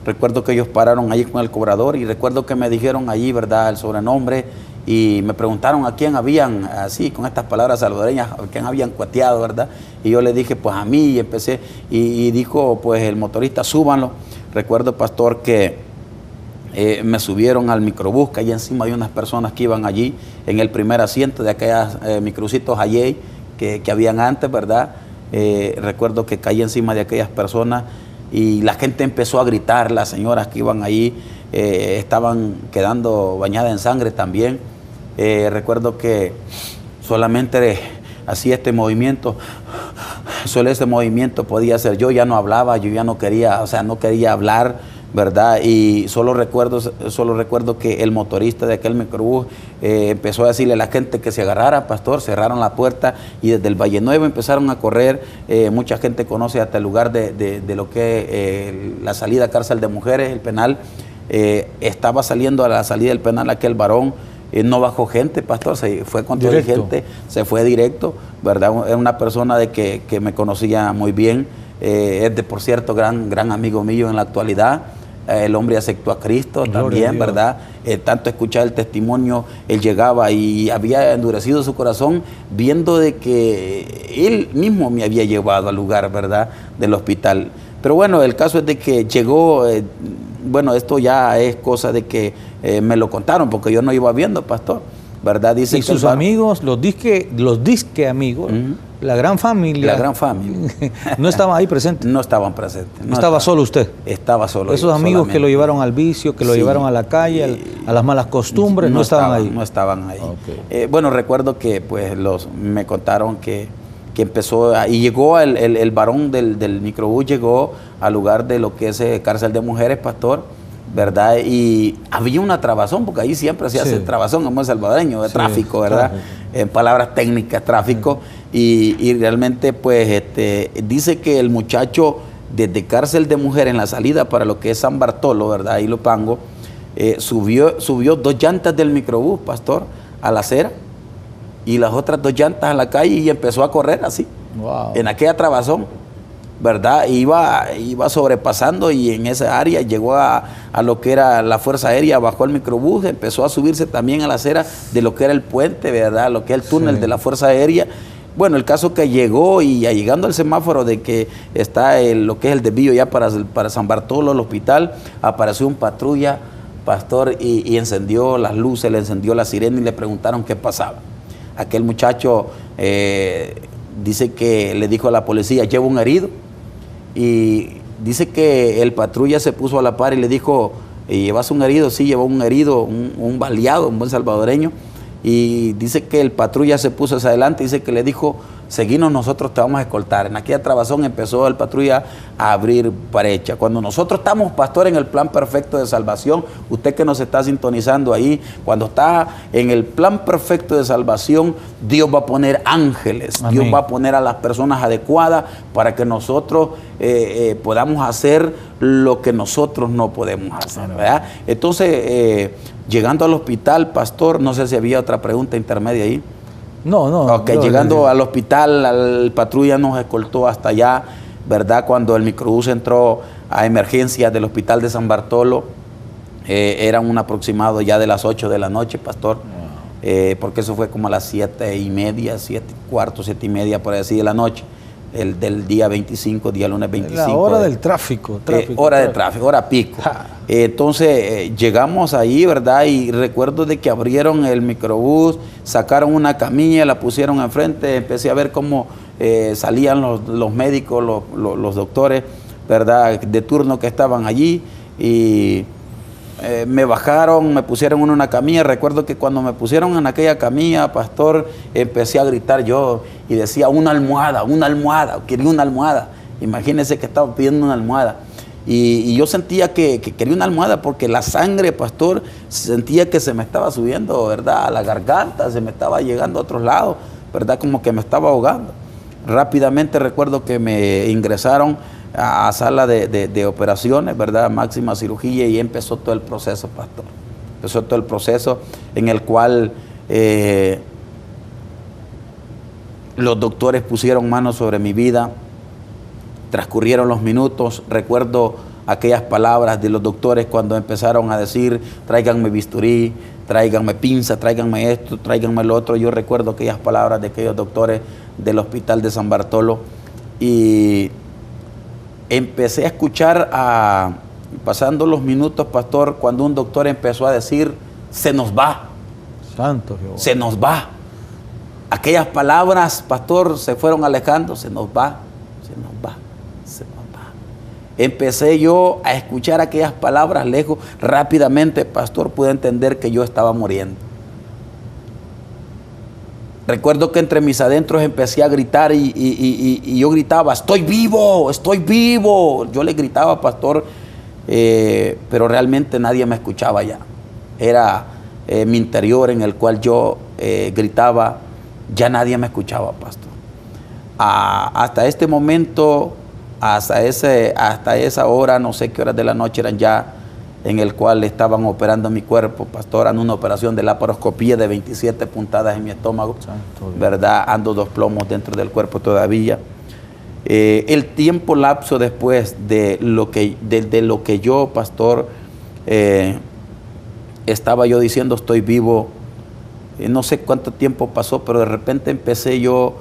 Recuerdo que ellos pararon allí con el cobrador y recuerdo que me dijeron allí, ¿verdad?, el sobrenombre y me preguntaron a quién habían, así con estas palabras salvadoreñas, a quién habían cuateado, ¿verdad? Y yo le dije, pues a mí, y empecé, y dijo, pues el motorista, súbanlo. Recuerdo, pastor, que me subieron al microbús, que allí encima hay unas personas que iban allí en el primer asiento de aquellas microcitos allí que habían antes, ¿verdad? Recuerdo que caí encima de aquellas personas y la gente empezó a gritar, las señoras que iban allí estaban quedando bañadas en sangre también. Recuerdo que solamente hacía este movimiento solo ese movimiento podía hacer. Yo ya no hablaba, yo ya no quería, o sea, no quería hablar, ¿verdad? Y solo recuerdo que el motorista de aquel microbús empezó a decirle a la gente que se agarrara, pastor. Cerraron la puerta y desde el Valle Nuevo empezaron a correr. Mucha gente conoce hasta el lugar de lo que la salida a cárcel de mujeres, el penal. Estaba saliendo a la salida del penal aquel varón. No bajó gente, pastor, se fue con toda la gente, se fue directo, ¿verdad? Era una persona que me conocía muy bien, es por cierto, gran amigo mío en la actualidad. El hombre aceptó a Cristo también, ¿verdad? Tanto escuchar el testimonio, él llegaba y había endurecido su corazón viendo de que él mismo me había llevado al lugar, ¿verdad?, del hospital. Pero bueno, el caso es de que llegó, bueno, esto ya es cosa de que me lo contaron porque yo no iba viendo, pastor, ¿verdad? Dice y que sus amigos, los disque amigos, la gran familia. La gran familia. No estaban ahí presentes. No estaban presentes. No estaba solo usted. Estaba solo. Esos amigos solamente, que lo llevaron al vicio, que lo llevaron a la calle, a las malas costumbres, no estaban ahí. No estaban ahí. Okay. Bueno, recuerdo que pues me contaron que empezó, y llegó el varón del microbús, llegó al lugar de lo que es cárcel de mujeres, pastor, ¿verdad? Y había una trabazón, porque ahí siempre se hace trabazón, como es salvadoreño, de tráfico, ¿verdad? En palabras técnicas, tráfico. Y realmente, pues, dice que el muchacho desde cárcel de mujeres en la salida para lo que es San Bartolo, ¿verdad? Ahí Ilopango, subió 2 llantas del microbús, pastor, a la acera, y las otras 2 llantas a la calle y empezó a correr así, en aquella trabazón, ¿verdad? Iba sobrepasando y en esa área llegó a lo que era la Fuerza Aérea, bajó el microbús, empezó a subirse también a la acera de lo que era el puente, ¿verdad? Lo que es el túnel de la Fuerza Aérea. Bueno, el caso que llegó y llegando al semáforo de que está lo que es el desvío ya para San Bartolo, el hospital, apareció un patrulla, pastor, y encendió las luces, le encendió la sirena y le preguntaron qué pasaba. Aquel muchacho dice que le dijo a la policía, llevo un herido, y dice que el patrulla se puso a la par y le dijo, ¿llevas un herido? Sí, llevó un herido, un baleado, un buen salvadoreño. Y dice que el patrulla se puso hacia adelante, dice que le dijo, seguinos, nosotros te vamos a escoltar. En aquella trabazón empezó el patrulla a abrir brecha. Cuando nosotros estamos, pastor, en el plan perfecto de salvación, usted que nos está sintonizando ahí, cuando está en el plan perfecto de salvación, Dios va a poner ángeles. Amén. Dios va a poner a las personas adecuadas para que nosotros podamos hacer lo que nosotros no podemos hacer, ¿verdad? Entonces, llegando al hospital, pastor, no sé si había otra pregunta intermedia ahí. No. Okay, llegando al hospital, el patrulla nos escoltó hasta allá, ¿verdad? Cuando el microbús entró a emergencias del hospital de San Bartolo, eran un aproximado ya de las 8 de la noche, pastor, porque eso fue como a las 7:30, 7:15, 7:30, por así de la noche. Del día 25, día lunes 25. La hora del tráfico. Hora de tráfico, hora pico. Entonces llegamos ahí, ¿verdad? Y recuerdo de que abrieron el microbús, sacaron una camilla, la pusieron enfrente, empecé a ver cómo salían los médicos, los doctores, ¿verdad?, de turno que estaban allí, y me bajaron, me pusieron en una camilla. Recuerdo que cuando me pusieron en aquella camilla, pastor, empecé a gritar yo y decía, una almohada, quería una almohada. Imagínense que estaba pidiendo una almohada. Y yo sentía que quería una almohada porque la sangre, pastor, sentía que se me estaba subiendo, ¿verdad?, a la garganta, se me estaba llegando a otros lados, ¿verdad?, como que me estaba ahogando. Rápidamente recuerdo que me ingresaron a sala de operaciones, ¿verdad?, máxima cirugía, y empezó todo el proceso, pastor. Empezó todo el proceso en el cual los doctores pusieron manos sobre mi vida. Transcurrieron los minutos. Recuerdo aquellas palabras de los doctores cuando empezaron a decir, tráiganme bisturí, tráiganme pinza, tráiganme esto, tráiganme lo otro. Yo recuerdo aquellas palabras de aquellos doctores del hospital de San Bartolo, y empecé a escuchar, pasando los minutos, pastor, cuando un doctor empezó a decir, se nos va. Santo Jehová. Se nos va. Aquellas palabras, pastor, se fueron alejando, se nos va, se nos va, se nos va. Empecé yo a escuchar aquellas palabras lejos. Rápidamente, pastor, pude entender que yo estaba muriendo. Recuerdo que entre mis adentros empecé a gritar y yo gritaba, estoy vivo, estoy vivo. Yo le gritaba, pastor, pero realmente nadie me escuchaba ya. Era mi interior en el cual yo gritaba, ya nadie me escuchaba, pastor. Hasta este momento, hasta esa hora, no sé qué horas de la noche eran ya, en el cual estaban operando mi cuerpo, pastor, ando una operación de laparoscopía de 27 puntadas en mi estómago, ¿verdad? Ando 2 plomos dentro del cuerpo todavía. El tiempo lapso después de lo que yo, pastor, estaba yo diciendo estoy vivo, no sé cuánto tiempo pasó, pero de repente empecé yo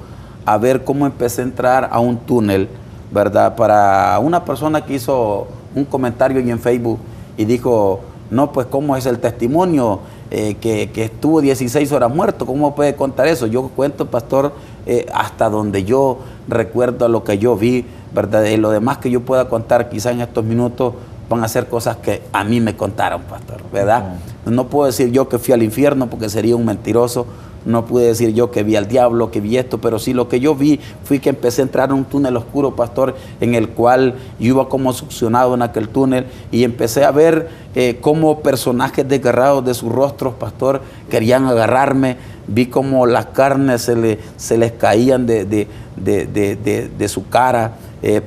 a ver cómo empecé a entrar a un túnel, ¿verdad? Para una persona que hizo un comentario en Facebook y dijo, no, pues cómo es el testimonio, que estuvo 16 horas muerto, ¿cómo puede contar eso? Yo cuento, pastor, hasta donde yo recuerdo lo que yo vi, ¿verdad? Y lo demás que yo pueda contar quizá en estos minutos van a ser cosas que a mí me contaron, pastor, ¿verdad? No puedo decir yo que fui al infierno porque sería un mentiroso. No pude decir yo que vi al diablo, que vi esto, pero sí lo que yo vi fue que empecé a entrar en un túnel oscuro, pastor, en el cual yo iba como succionado en aquel túnel y empecé a ver cómo personajes desgarrados de sus rostros, pastor, querían agarrarme. Vi cómo las carnes se les caían de su cara,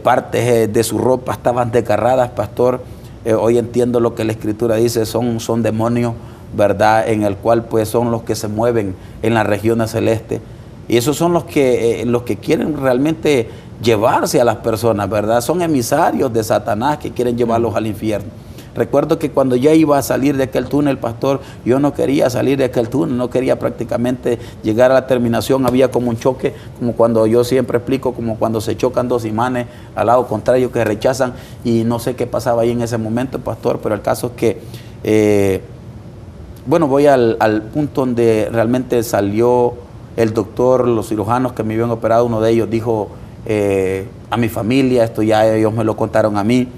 partes de su ropa estaban desgarradas, pastor. Hoy entiendo lo que la Escritura dice, son demonios, ¿verdad? En el cual pues son los que se mueven en las regiones celestes. Y esos son los que quieren realmente llevarse a las personas, ¿verdad? Son emisarios de Satanás que quieren llevarlos al infierno. Recuerdo que cuando ya iba a salir de aquel túnel, pastor, yo no quería salir de aquel túnel, no quería prácticamente llegar a la terminación. Había como un choque, como cuando yo siempre explico, como cuando se chocan 2 imanes al lado contrario que rechazan, y no sé qué pasaba ahí en ese momento, pastor, pero el caso es que bueno, voy al punto donde realmente salió el doctor, los cirujanos que me habían operado. Uno de ellos dijo a mi familia, esto ya ellos me lo contaron a mí,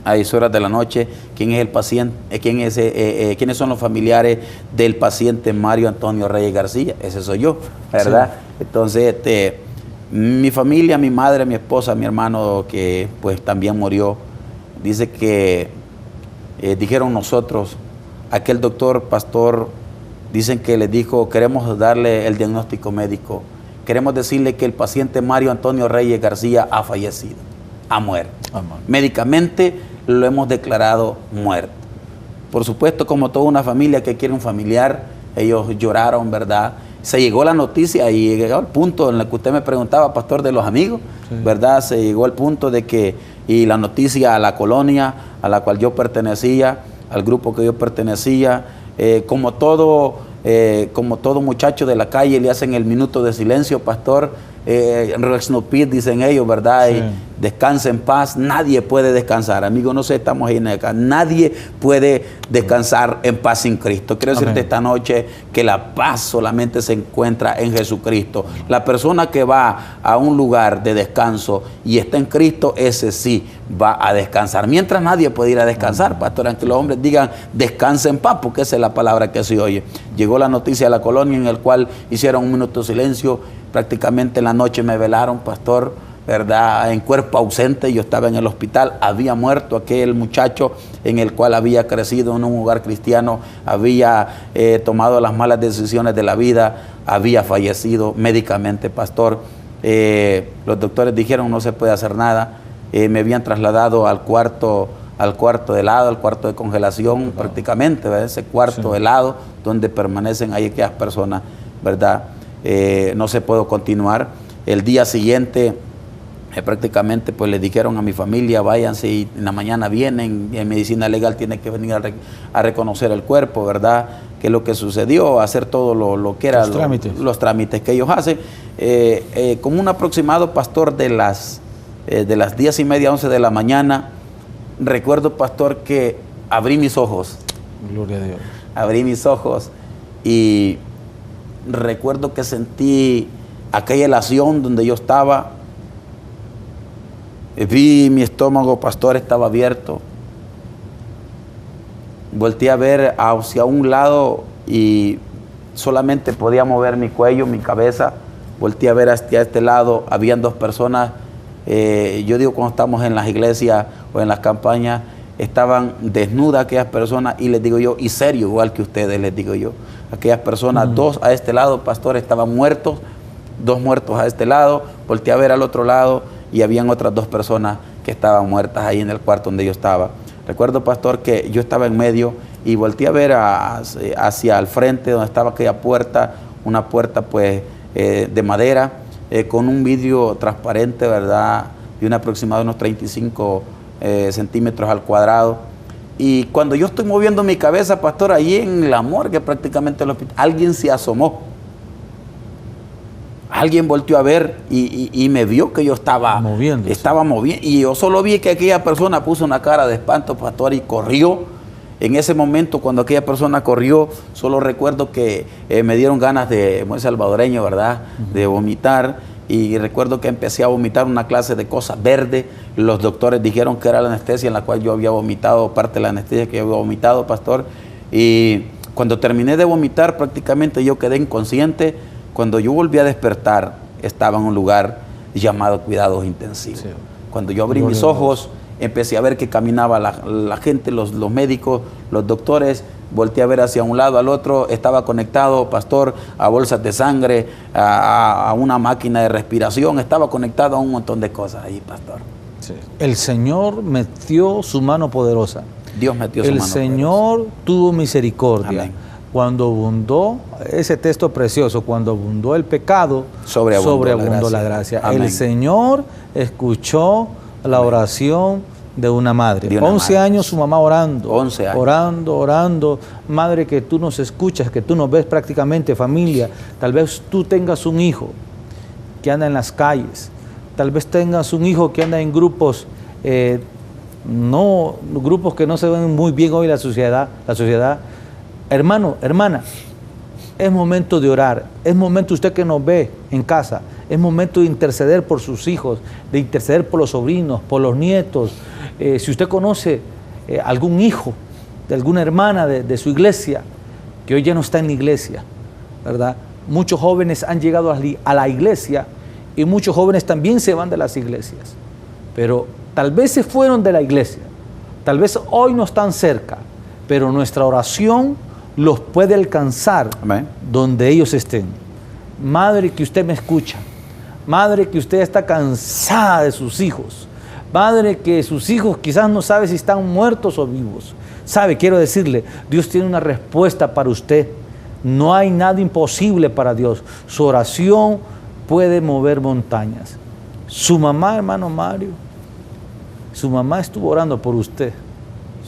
a 10 horas de la noche, quién es el paciente, quiénes son los familiares del paciente Mario Antonio Reyes García. Ese soy yo, ¿verdad? Sí. Entonces, mi familia, mi madre, mi esposa, mi hermano, que pues también murió, dice que dijeron nosotros, aquel doctor, pastor, dicen que les dijo, queremos darle el diagnóstico médico, queremos decirle que el paciente Mario Antonio Reyes García ha fallecido, ha muerto. Médicamente lo hemos declarado muerto. Por supuesto, como toda una familia que quiere un familiar, ellos lloraron, ¿verdad? Se llegó la noticia y llegó al punto en el que usted me preguntaba, pastor, de los amigos, sí, ¿verdad? Se llegó al punto de que, y la noticia a la colonia a la cual yo pertenecía, al grupo que yo pertenecía, como todo muchacho de la calle le hacen el minuto de silencio, pastor, Rexnopid, dicen ellos, ¿verdad? Sí. Y descansa en paz. Nadie puede descansar, amigo, no sé, estamos ahí en acá. Nadie puede descansar en paz sin Cristo. Quiero decirte esta noche que la paz solamente se encuentra en Jesucristo. La persona que va a un lugar de descanso y está en Cristo, ese sí va a descansar. Mientras nadie puede ir a descansar, pastor, aunque los hombres digan descansa en paz, porque esa es la palabra que se oye. Llegó la noticia a la colonia en el cual hicieron un minuto de silencio. Prácticamente en la noche me velaron, pastor, ¿verdad? En cuerpo ausente. Yo estaba en el hospital, había muerto aquel muchacho en el cual había crecido en un hogar cristiano, había tomado las malas decisiones de la vida, había fallecido médicamente, pastor. Los doctores dijeron no se puede hacer nada. Me habían trasladado al cuarto de lado, al cuarto de congelación, prácticamente, ¿verdad? Ese cuarto helado donde permanecen ahí aquellas personas, ¿verdad? No se pudo continuar. El día siguiente prácticamente pues le dijeron a mi familia, váyanse y en la mañana vienen, y en medicina legal tiene que venir a reconocer el cuerpo, ¿verdad? Que es lo que sucedió, hacer todo lo que era los trámites que ellos hacen. Como un aproximado, pastor, de las 10:30, 11 de la mañana, recuerdo, pastor, que abrí mis ojos. Gloria a Dios. Abrí mis ojos y recuerdo que sentí aquella helación donde yo estaba. Vi mi estómago, pastor, estaba abierto. Volteé a ver hacia un lado y solamente podía mover mi cuello, mi cabeza. Volteé a ver hacia este lado, habían 2 personas. Yo digo, cuando estamos en las iglesias o en las campañas, estaban desnudas aquellas personas, y les digo yo, y serio, igual que ustedes, les digo yo, aquellas personas, 2 a este lado, pastor, estaban muertos, 2 muertos a este lado. Volteé a ver al otro lado y habían otras 2 personas que estaban muertas ahí en el cuarto donde yo estaba. Recuerdo, pastor, que yo estaba en medio y volteé a ver hacia el frente donde estaba aquella puerta, una puerta pues de madera, con un vidrio transparente, ¿verdad? De un aproximado de unos 35 centímetros al cuadrado. Y cuando yo estoy moviendo mi cabeza, pastor, ahí en la morgue prácticamente el hospital, alguien se asomó. Alguien volteó a ver y me vio que yo estaba moviendo. Y yo solo vi que aquella persona puso una cara de espanto, pastor, y corrió. En ese momento, cuando aquella persona corrió, solo recuerdo que me dieron ganas de, muy salvadoreño, ¿verdad?, de vomitar. Y recuerdo que empecé a vomitar una clase de cosas verdes. Los doctores dijeron que era la anestesia en la cual yo había vomitado, parte de la anestesia que yo había vomitado, pastor. Y cuando terminé de vomitar, prácticamente yo quedé inconsciente. Cuando yo volví a despertar, estaba en un lugar llamado cuidados intensivos. Sí. Cuando yo abrí mis ojos, empecé a ver que caminaba la gente, los médicos, los doctores. Volteé a ver hacia un lado, al otro. Estaba conectado, pastor, a bolsas de sangre, a una máquina de respiración. Estaba conectado a un montón de cosas ahí, pastor. Sí. El Señor metió su mano poderosa. Dios metió su mano poderosa. El Señor tuvo misericordia. Amén. Cuando abundó, ese texto precioso, cuando abundó el pecado, sobreabundó la gracia. El Señor escuchó la oración de una madre. 11 años su mamá orando. 11 años. Orando. Madre, que tú nos escuchas, que tú nos ves prácticamente, familia. Tal vez tú tengas un hijo que anda en las calles. Tal vez tengas un hijo que anda en grupos, grupos que no se ven muy bien hoy la sociedad. Hermano, hermana, es momento de orar, es momento, usted que nos ve en casa, es momento de interceder por sus hijos, de interceder por los sobrinos, por los nietos. Si usted conoce algún hijo de alguna hermana de su iglesia, que hoy ya no está en la iglesia, ¿verdad? Muchos jóvenes han llegado a la iglesia y muchos jóvenes también se van de las iglesias, pero tal vez se fueron de la iglesia, tal vez hoy no están cerca, pero nuestra oración los puede alcanzar. Amén. Donde ellos estén. Madre, que usted me escucha. Madre, que usted está cansada de sus hijos. Madre, que sus hijos quizás no sabe si están muertos o vivos. Sabe, quiero decirle, Dios tiene una respuesta para usted. No hay nada imposible para Dios. Su oración puede mover montañas. Su mamá, hermano Mario, su mamá estuvo orando por usted.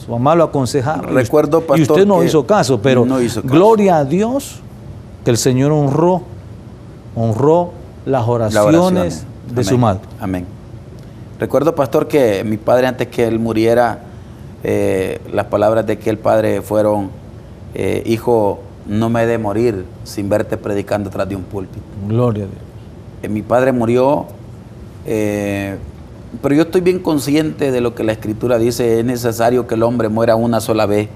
Su mamá lo aconsejaba. Recuerdo, pastor, y usted no hizo caso, pero no hizo caso. Gloria a Dios que el Señor honró las oraciones de Amén. Su madre. Amén. Recuerdo, pastor, que mi padre, antes que él muriera, las palabras de aquel padre fueron: hijo, no me he de morir sin verte predicando tras de un púlpito. Gloria a Dios. Mi padre murió, pero yo estoy bien consciente de lo que la Escritura dice. Es necesario que el hombre muera una sola vez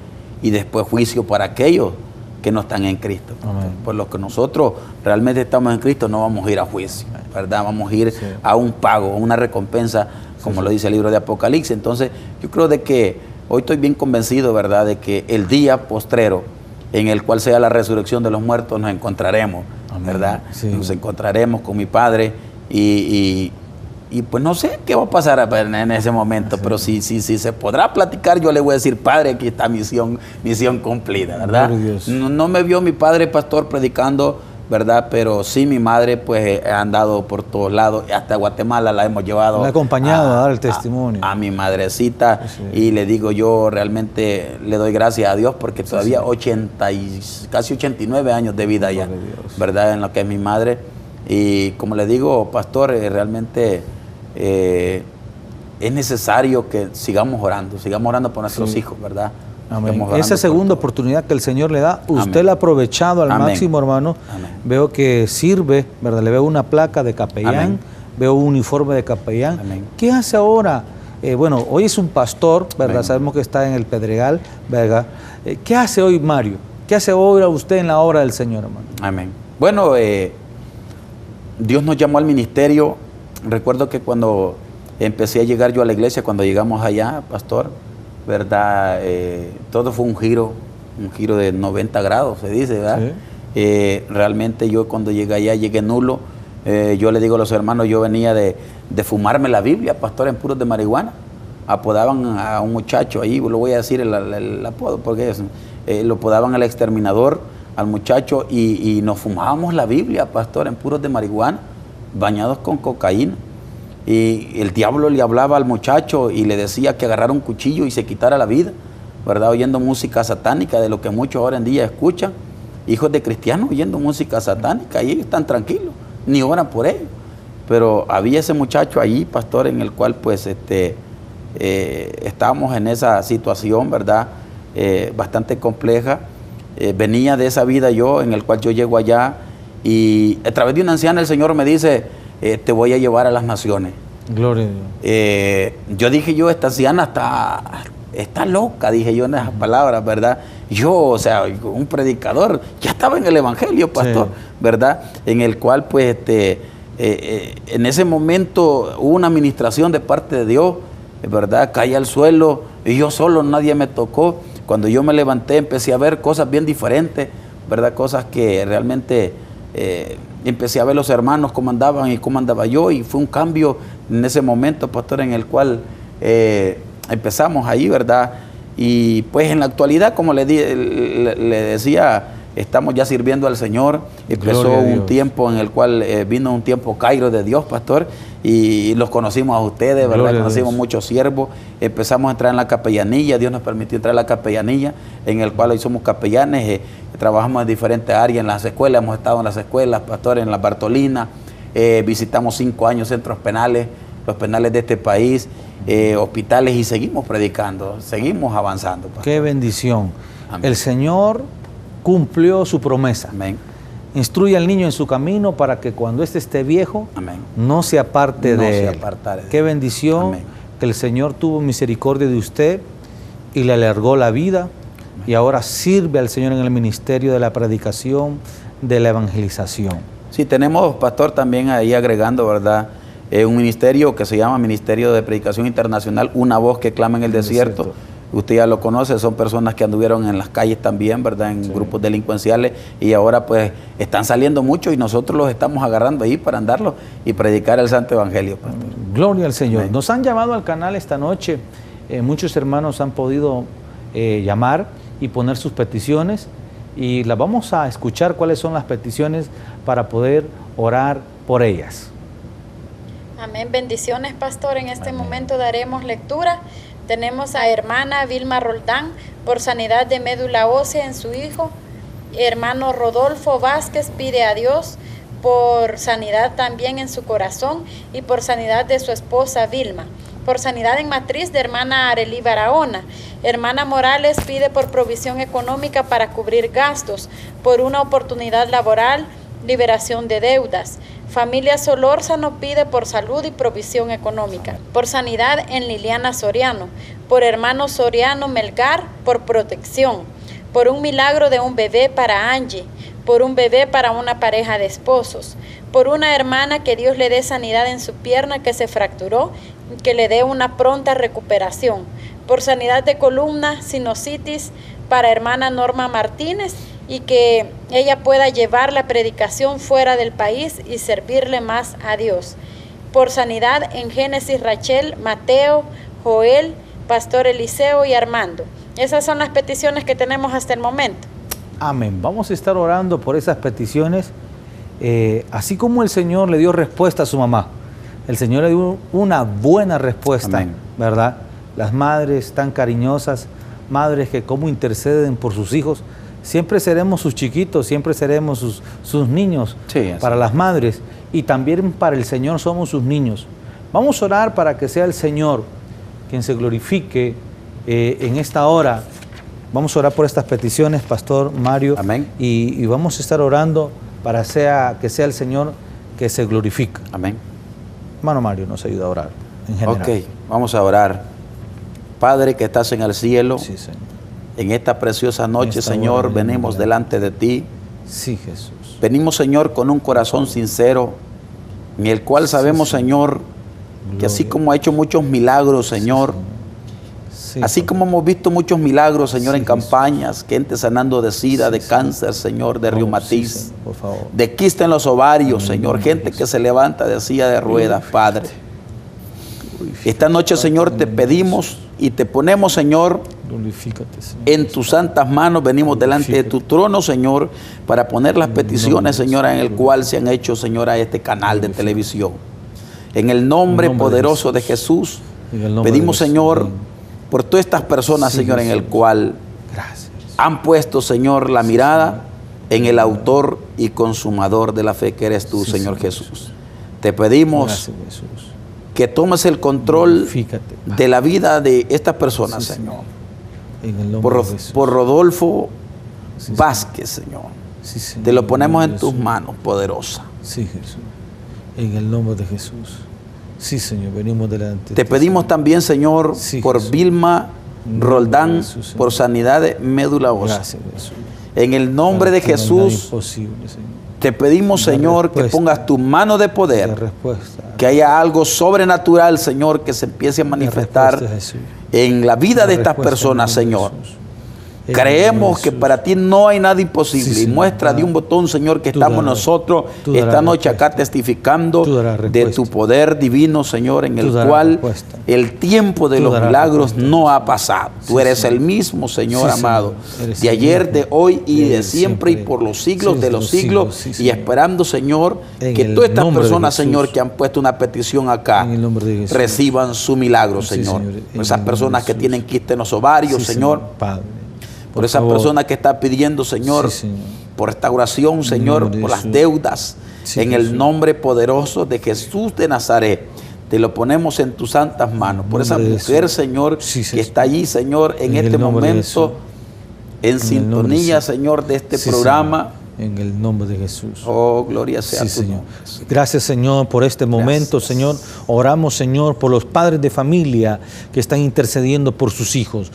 y después juicio para aquellos que no están en Cristo. Amén. Por lo que nosotros realmente estamos en Cristo, no vamos a ir a juicio, ¿verdad? Vamos a ir a un pago, a una recompensa, como lo dice el libro de Apocalipsis. Entonces, yo creo de que hoy estoy bien convencido, ¿verdad?, de que el día postrero, en el cual sea la resurrección de los muertos, nos encontraremos, Amén. ¿Verdad? Sí. Nos encontraremos con mi Padre y pues no sé qué va a pasar en ese momento, pero si se podrá platicar, yo le voy a decir: Padre, aquí está misión cumplida, ¿verdad? No me vio mi padre, pastor, predicando, ¿verdad? Pero sí mi madre, pues ha andado por todos lados, hasta Guatemala la hemos llevado. La ha acompañado a dar el testimonio. A mi madrecita, y le digo, yo realmente le doy gracias a Dios porque todavía casi 89 años de vida ya, ¿verdad? En lo que es mi madre. Y como le digo, pastor, realmente es necesario que sigamos orando por nuestros hijos, ¿verdad? Amén. Esa segunda oportunidad que el Señor le da, usted Amén. La ha aprovechado al Amén. Máximo, hermano. Amén. Veo que sirve, ¿verdad? Le veo una placa de capellán, Amén. Veo un uniforme de capellán. Amén. ¿Qué hace ahora? Bueno, hoy es un pastor, ¿verdad? Amén. Sabemos que está en el Pedregal, ¿verdad? ¿Qué hace hoy Mario? ¿Qué hace ahora usted en la obra del Señor, hermano? Amén. Bueno, Dios nos llamó al ministerio. Recuerdo que cuando empecé a llegar yo a la iglesia, cuando llegamos allá, pastor, ¿verdad? Todo fue un giro de 90 grados, se dice, ¿verdad? Sí. Realmente yo cuando llegué allá, llegué nulo. Yo le digo a los hermanos, yo venía de fumarme la Biblia, pastor, en puros de marihuana. Apodaban a un muchacho ahí, lo voy a decir el apodo, porque lo apodaban el exterminador al muchacho, y nos fumábamos la Biblia, pastor, en puros de marihuana, bañados con cocaína. Y el diablo le hablaba al muchacho y le decía que agarrara un cuchillo y se quitara la vida, ¿verdad? Oyendo música satánica, de lo que muchos ahora en día escuchan, hijos de cristianos oyendo música satánica, y ellos están tranquilos, ni oran por ellos. Pero había ese muchacho ahí, pastor, en el cual pues estábamos en esa situación, ¿verdad? Bastante compleja. Venía de esa vida yo, en el cual yo llego allá, y a través de una anciana el Señor me dice, te voy a llevar a las naciones. Gloria a Dios. Yo dije, esta anciana está loca, dije yo en esas palabras, ¿verdad? Yo, o sea, un predicador, ya estaba en el evangelio, pastor, sí, ¿verdad? En el cual pues en ese momento hubo una administración de parte de Dios, ¿verdad? Caí al suelo y yo solo, nadie me tocó. Cuando yo me levanté empecé a ver cosas bien diferentes, ¿verdad? Cosas que realmente empecé a ver los hermanos cómo andaban y cómo andaba yo, y fue un cambio en ese momento, pastor, en el cual empezamos ahí, ¿verdad? Y pues en la actualidad, como le decía, estamos ya sirviendo al Señor. Empezó un tiempo en el cual vino un tiempo Cairo de Dios, pastor, y los conocimos a ustedes, ¿verdad? Conocimos muchos siervos. Empezamos a entrar en la capellanía. Dios nos permitió entrar en la capellanía, en el cual hoy somos capellanes. Trabajamos en diferentes áreas, en las escuelas, hemos estado en las escuelas, pastor, en la Bartolina. Visitamos 5 años centros penales, los penales de este país, hospitales, y seguimos predicando, seguimos avanzando, pastor. Qué bendición. Amén. El Señor cumplió su promesa. Amén. Instruye al niño en su camino para que cuando éste esté viejo, amén, no se aparte de él. Qué bendición. Amén. Que el Señor tuvo misericordia de usted y le alargó la vida. Amén. Y ahora sirve al Señor en el ministerio de la predicación, de la evangelización. Sí, tenemos, pastor, también ahí agregando, ¿verdad? Un ministerio que se llama Ministerio de Predicación Internacional, Una Voz que Clama en el Desierto. Usted ya lo conoce, son personas que anduvieron en las calles también, ¿verdad? En grupos delincuenciales, y ahora pues están saliendo muchos, y nosotros los estamos agarrando ahí para andarlos y predicar el Santo Evangelio, pastor. Gloria al Señor. Amén. Nos han llamado al canal esta noche, muchos hermanos han podido llamar y poner sus peticiones, y las vamos a escuchar cuáles son las peticiones para poder orar por ellas. Amén. Bendiciones, pastor. En este momento daremos lectura. Tenemos a hermana Vilma Roldán por sanidad de médula ósea en su hijo. Hermano Rodolfo Vázquez pide a Dios por sanidad también en su corazón y por sanidad de su esposa Vilma. Por sanidad en matriz de hermana Arely Barahona. Hermana Morales pide por provisión económica para cubrir gastos, por una oportunidad laboral, liberación de deudas. Familia Solórzano pide por salud y provisión económica. Por sanidad en Liliana Soriano. Por hermano Soriano Melgar, por protección. Por un milagro de un bebé para Angie. Por un bebé para una pareja de esposos. Por una hermana que Dios le dé sanidad en su pierna que se fracturó, que le dé una pronta recuperación. Por sanidad de columna, sinusitis para hermana Norma Martínez, y que ella pueda llevar la predicación fuera del país y servirle más a Dios. Por sanidad en Génesis Rachel, Mateo, Joel, Pastor Eliseo y Armando. Esas son las peticiones que tenemos hasta el momento. Amén. Vamos a estar orando por esas peticiones, así como el Señor le dio respuesta a su mamá. El Señor le dio una buena respuesta. Amén. ¿Verdad? Las madres tan cariñosas, madres que como interceden por sus hijos. Siempre seremos sus chiquitos, siempre seremos sus niños, sí, para las madres, y también para el Señor somos sus niños. Vamos a orar para que sea el Señor quien se glorifique en esta hora. Vamos a orar por estas peticiones, Pastor Mario. Amén. Y vamos a estar orando para que sea el Señor que se glorifique. Amén. Hermano Mario nos ayuda a orar en general. Ok, vamos a orar. Padre que estás en el cielo, sí, Señor, En esta preciosa noche, Señor, venimos delante de ti. Sí, Jesús. Venimos, Señor, con un corazón sincero, en el cual sabemos, Señor, que así como ha hecho muchos milagros, Señor, así como hemos visto muchos milagros, Señor, en campañas, gente sanando de sida, de cáncer, Señor, de reumatismo, de quista en los ovarios, Señor, gente que se levanta de silla de ruedas, Padre. Esta noche, Señor, te pedimos y te ponemos, Señor, en tus santas manos. Venimos delante de tu trono, Señor, para poner las peticiones, Señor, en el cual se han hecho, Señor, a este canal de televisión. En el nombre poderoso de Jesús, pedimos, Señor, por todas estas personas, Señor, en el cual han puesto, Señor, la mirada en el autor y consumador de la fe que eres tú, Señor Jesús. Te pedimos que tomes el control de la vida de estas personas, Señor. Por Rodolfo Vázquez, Señor. Te lo ponemos en tus manos, poderosa. Sí, Jesús. En el nombre de Jesús. Sí, Señor, venimos delante. Te pedimos también, Señor, por Vilma Roldán, por sanidad de médula ósea. Gracias, Jesús. En el nombre de Jesús, te pedimos, Señor, que pongas tu mano de poder, que haya algo sobrenatural, Señor, que se empiece a manifestar en la vida de estas personas, Señor. Creemos que para ti no hay nada imposible. Y muestra de un botón, Señor, que estamos nosotros esta noche acá testificando de tu poder divino, Señor, en el cual el tiempo de los milagros no ha pasado. Tú eres el mismo, Señor amado, de ayer, de hoy y de siempre y por los siglos de los siglos. Y esperando, Señor, que todas estas personas, Señor, que han puesto una petición acá, reciban su milagro, Señor. Por esas personas que tienen quiste en los ovarios, Señor. Por esa persona que está pidiendo, Señor, por restauración, Señor, por las deudas, en el nombre poderoso de Jesús de Nazaret, te lo ponemos en tus santas manos. Por esa mujer, Señor, que está allí, Señor, en este momento, en sintonía, Señor, de este programa. En el nombre de Jesús. Oh, gloria sea tu Señor. nombre. Gracias, Señor, por este momento, Señor. Oramos, Señor, por los padres de familia que están intercediendo por sus hijos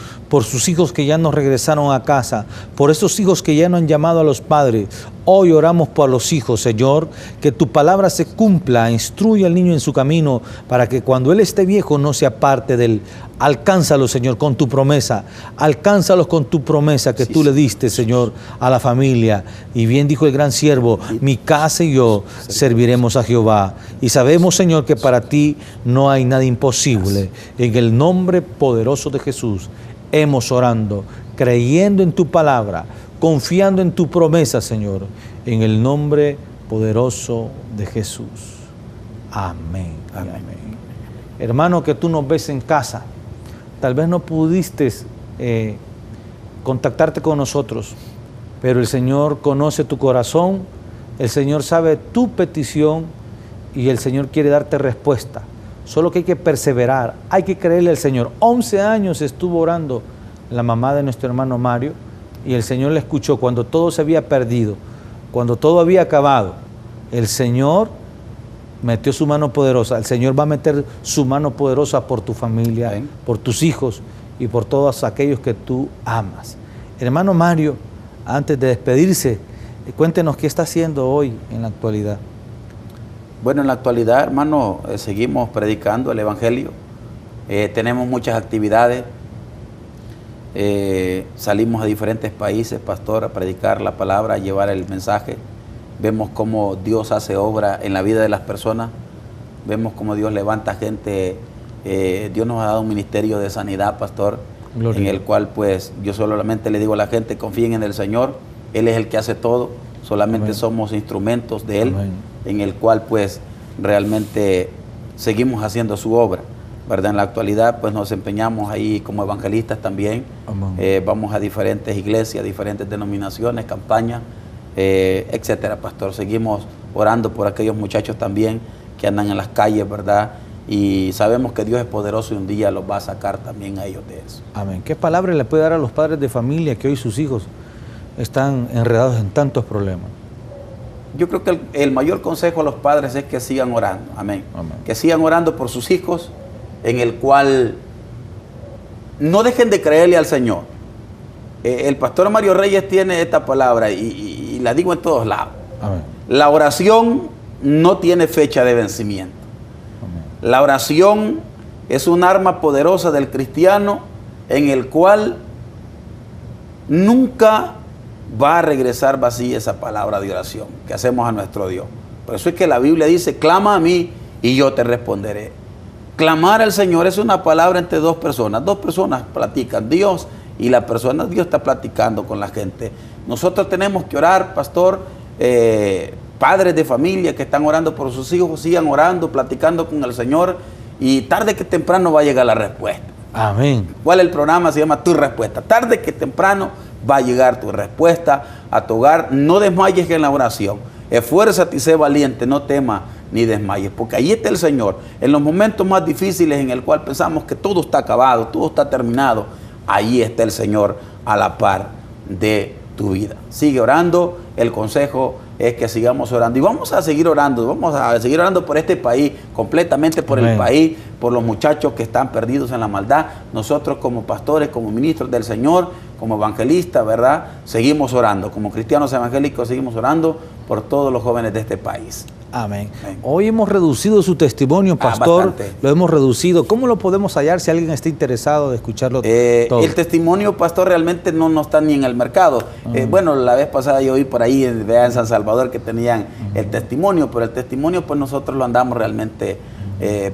que ya no regresaron a casa, por esos hijos que ya no han llamado a los padres. Hoy oramos por los hijos, Señor, que tu palabra se cumpla, instruye al niño en su camino, para que cuando él esté viejo no se aparte de él. Alcánzalos, Señor, con tu promesa. Alcánzalos con tu promesa que tú le diste, Señor, a la familia. Y bien dijo el gran siervo, mi casa y yo serviremos a Jehová. Y sabemos, Señor, que para ti no hay nada imposible. En el nombre poderoso de Jesús, hemos orando, creyendo en tu palabra, confiando en tu promesa, Señor. En el nombre poderoso de Jesús. Amén. Amén. Hermano, que tú nos ves en casa, tal vez no pudiste contactarte con nosotros, pero el Señor conoce tu corazón, el Señor sabe tu petición y el Señor quiere darte respuesta. Solo que hay que perseverar, hay que creerle al Señor. 11 años estuvo orando la mamá de nuestro hermano Mario y el Señor le escuchó cuando todo se había perdido, cuando todo había acabado. El Señor metió su mano poderosa. El Señor va a meter su mano poderosa por tu familia, por tus hijos y por todos aquellos que tú amas. Hermano Mario, antes de despedirse, cuéntenos qué está haciendo hoy en la actualidad. Bueno, en la actualidad, hermano, seguimos predicando el Evangelio. Tenemos muchas actividades. Salimos a diferentes países, pastor, a predicar la palabra, a llevar el mensaje. Vemos cómo Dios hace obra en la vida de las personas. Vemos cómo Dios levanta gente. Dios nos ha dado un ministerio de sanidad, pastor, Gloria. En el cual pues yo solamente le digo a la gente, confíen en el Señor. Él es el que hace todo. Solamente Amén. Somos instrumentos de Él, Amén. En el cual pues realmente seguimos haciendo su obra, ¿verdad? En la actualidad pues nos empeñamos ahí como evangelistas también. Vamos a diferentes iglesias, diferentes denominaciones, campañas, etcétera, pastor. Seguimos orando por aquellos muchachos también que andan en las calles, ¿verdad? Y sabemos que Dios es poderoso y un día los va a sacar también a ellos de eso. Amén. ¿Qué palabra le puede dar a los padres de familia que hoy sus hijos están enredados en tantos problemas? Yo creo que el mayor consejo a los padres es que sigan orando. Amén. Amén. Que sigan orando por sus hijos, en el cual no dejen de creerle al Señor. el pastor Mario Reyes tiene esta palabra y la digo en todos lados. Amén. La oración no tiene fecha de vencimiento. Amén. La oración es un arma poderosa del cristiano en el cual nunca va a regresar vacía esa palabra de oración que hacemos a nuestro Dios. Por eso es que la Biblia dice, clama a mí y yo te responderé. Clamar al Señor es una palabra entre dos personas platican, Dios y la persona, Dios está platicando con la gente. Nosotros tenemos que orar, pastor, padres de familia que están orando por sus hijos, sigan orando, platicando con el Señor y tarde que temprano va a llegar la respuesta. Amén. ¿Cuál es el programa? Se llama Tu Respuesta. Tarde que temprano va a llegar tu respuesta a tu hogar. No desmayes en la oración. Esfuérzate y sé valiente, no temas ni desmayes, porque ahí está el Señor. En los momentos más difíciles en el cual pensamos que todo está acabado, todo está terminado, ahí está el Señor a la par de tu vida. Sigue orando, el consejo es que sigamos orando y vamos a seguir orando por este país, completamente por Amén. El país, por los muchachos que están perdidos en la maldad. Nosotros como pastores, como ministros del Señor, como evangelistas, ¿verdad? Seguimos orando, como cristianos evangélicos seguimos orando por todos los jóvenes de este país. Amén. Hoy hemos reducido su testimonio, pastor. Bastante. Lo hemos reducido. ¿Cómo lo podemos hallar si alguien está interesado de escucharlo todo? El testimonio, pastor, realmente no está ni en el mercado. Bueno, la vez pasada yo vi por ahí en San Salvador que tenían el testimonio, pero el testimonio pues nosotros lo andamos realmente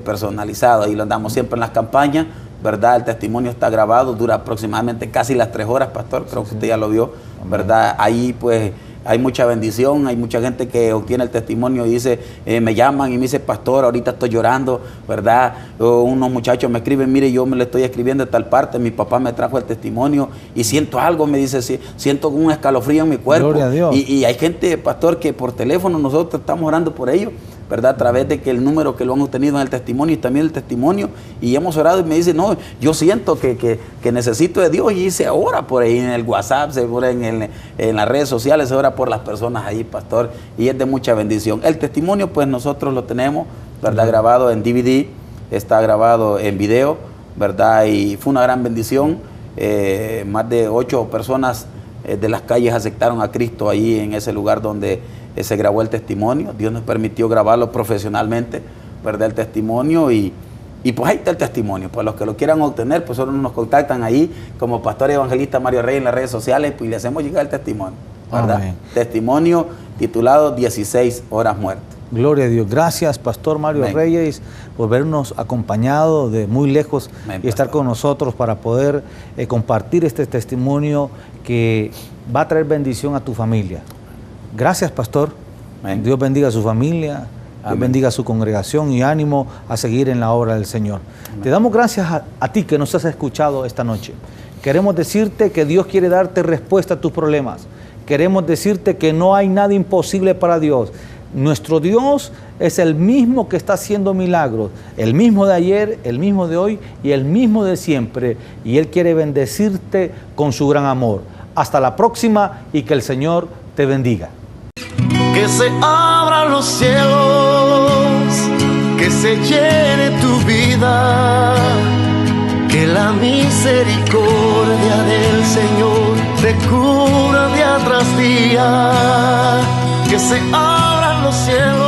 personalizado y lo andamos siempre en las campañas, ¿verdad? El testimonio está grabado, dura aproximadamente casi las 3 horas, pastor, creo que usted ya lo vio, ¿verdad? Ahí pues hay mucha bendición, hay mucha gente que obtiene el testimonio y dice, me llaman y me dice, pastor, ahorita estoy llorando, ¿verdad? O unos muchachos me escriben, mire, yo me le estoy escribiendo de tal parte, mi papá me trajo el testimonio y siento algo, me dice, siento un escalofrío en mi cuerpo. Gloria a Dios. Y hay gente, pastor, que por teléfono nosotros estamos orando por ellos, ¿verdad? A través de que el número que lo han obtenido en el testimonio y también el testimonio, y hemos orado y me dice, no, yo siento que necesito de Dios y se ora por ahí en el WhatsApp, se ora en las redes sociales, se ora por las personas ahí, pastor, y es de mucha bendición. El testimonio pues nosotros lo tenemos, ¿verdad? Grabado en DVD, está grabado en video, ¿verdad? Y fue una gran bendición, más de 8 personas de las calles aceptaron a Cristo ahí en ese lugar donde se grabó el testimonio. Dios nos permitió grabarlo profesionalmente, ¿verdad? El testimonio y pues ahí está el testimonio. Pues los que lo quieran obtener, pues solo nos contactan ahí como pastor y evangelista Mario Reyes en las redes sociales, pues le hacemos llegar el testimonio, ¿verdad? Amén. Testimonio titulado 16 horas muertas. Gloria a Dios. Gracias, pastor Mario Amén. Reyes, por habernos acompañado de muy lejos. Amén, y estar pastor. con nosotros para poder compartir este testimonio que va a traer bendición a tu familia. Gracias, pastor. Amén. Dios bendiga a su familia, Dios Amén. bendiga a su congregación y ánimo a seguir en la obra del Señor. Amén. Te damos gracias a ti que nos has escuchado esta noche. Queremos decirte que Dios quiere darte respuesta a tus problemas. Queremos decirte que no hay nada imposible para Dios. Nuestro Dios es el mismo que está haciendo milagros, el mismo de ayer, el mismo de hoy y el mismo de siempre. Y Él quiere bendecirte con su gran amor. Hasta la próxima y que el Señor te bendiga. Que se abran los cielos, que se llene tu vida, que la misericordia del Señor te cubra día tras día, que se abran los cielos.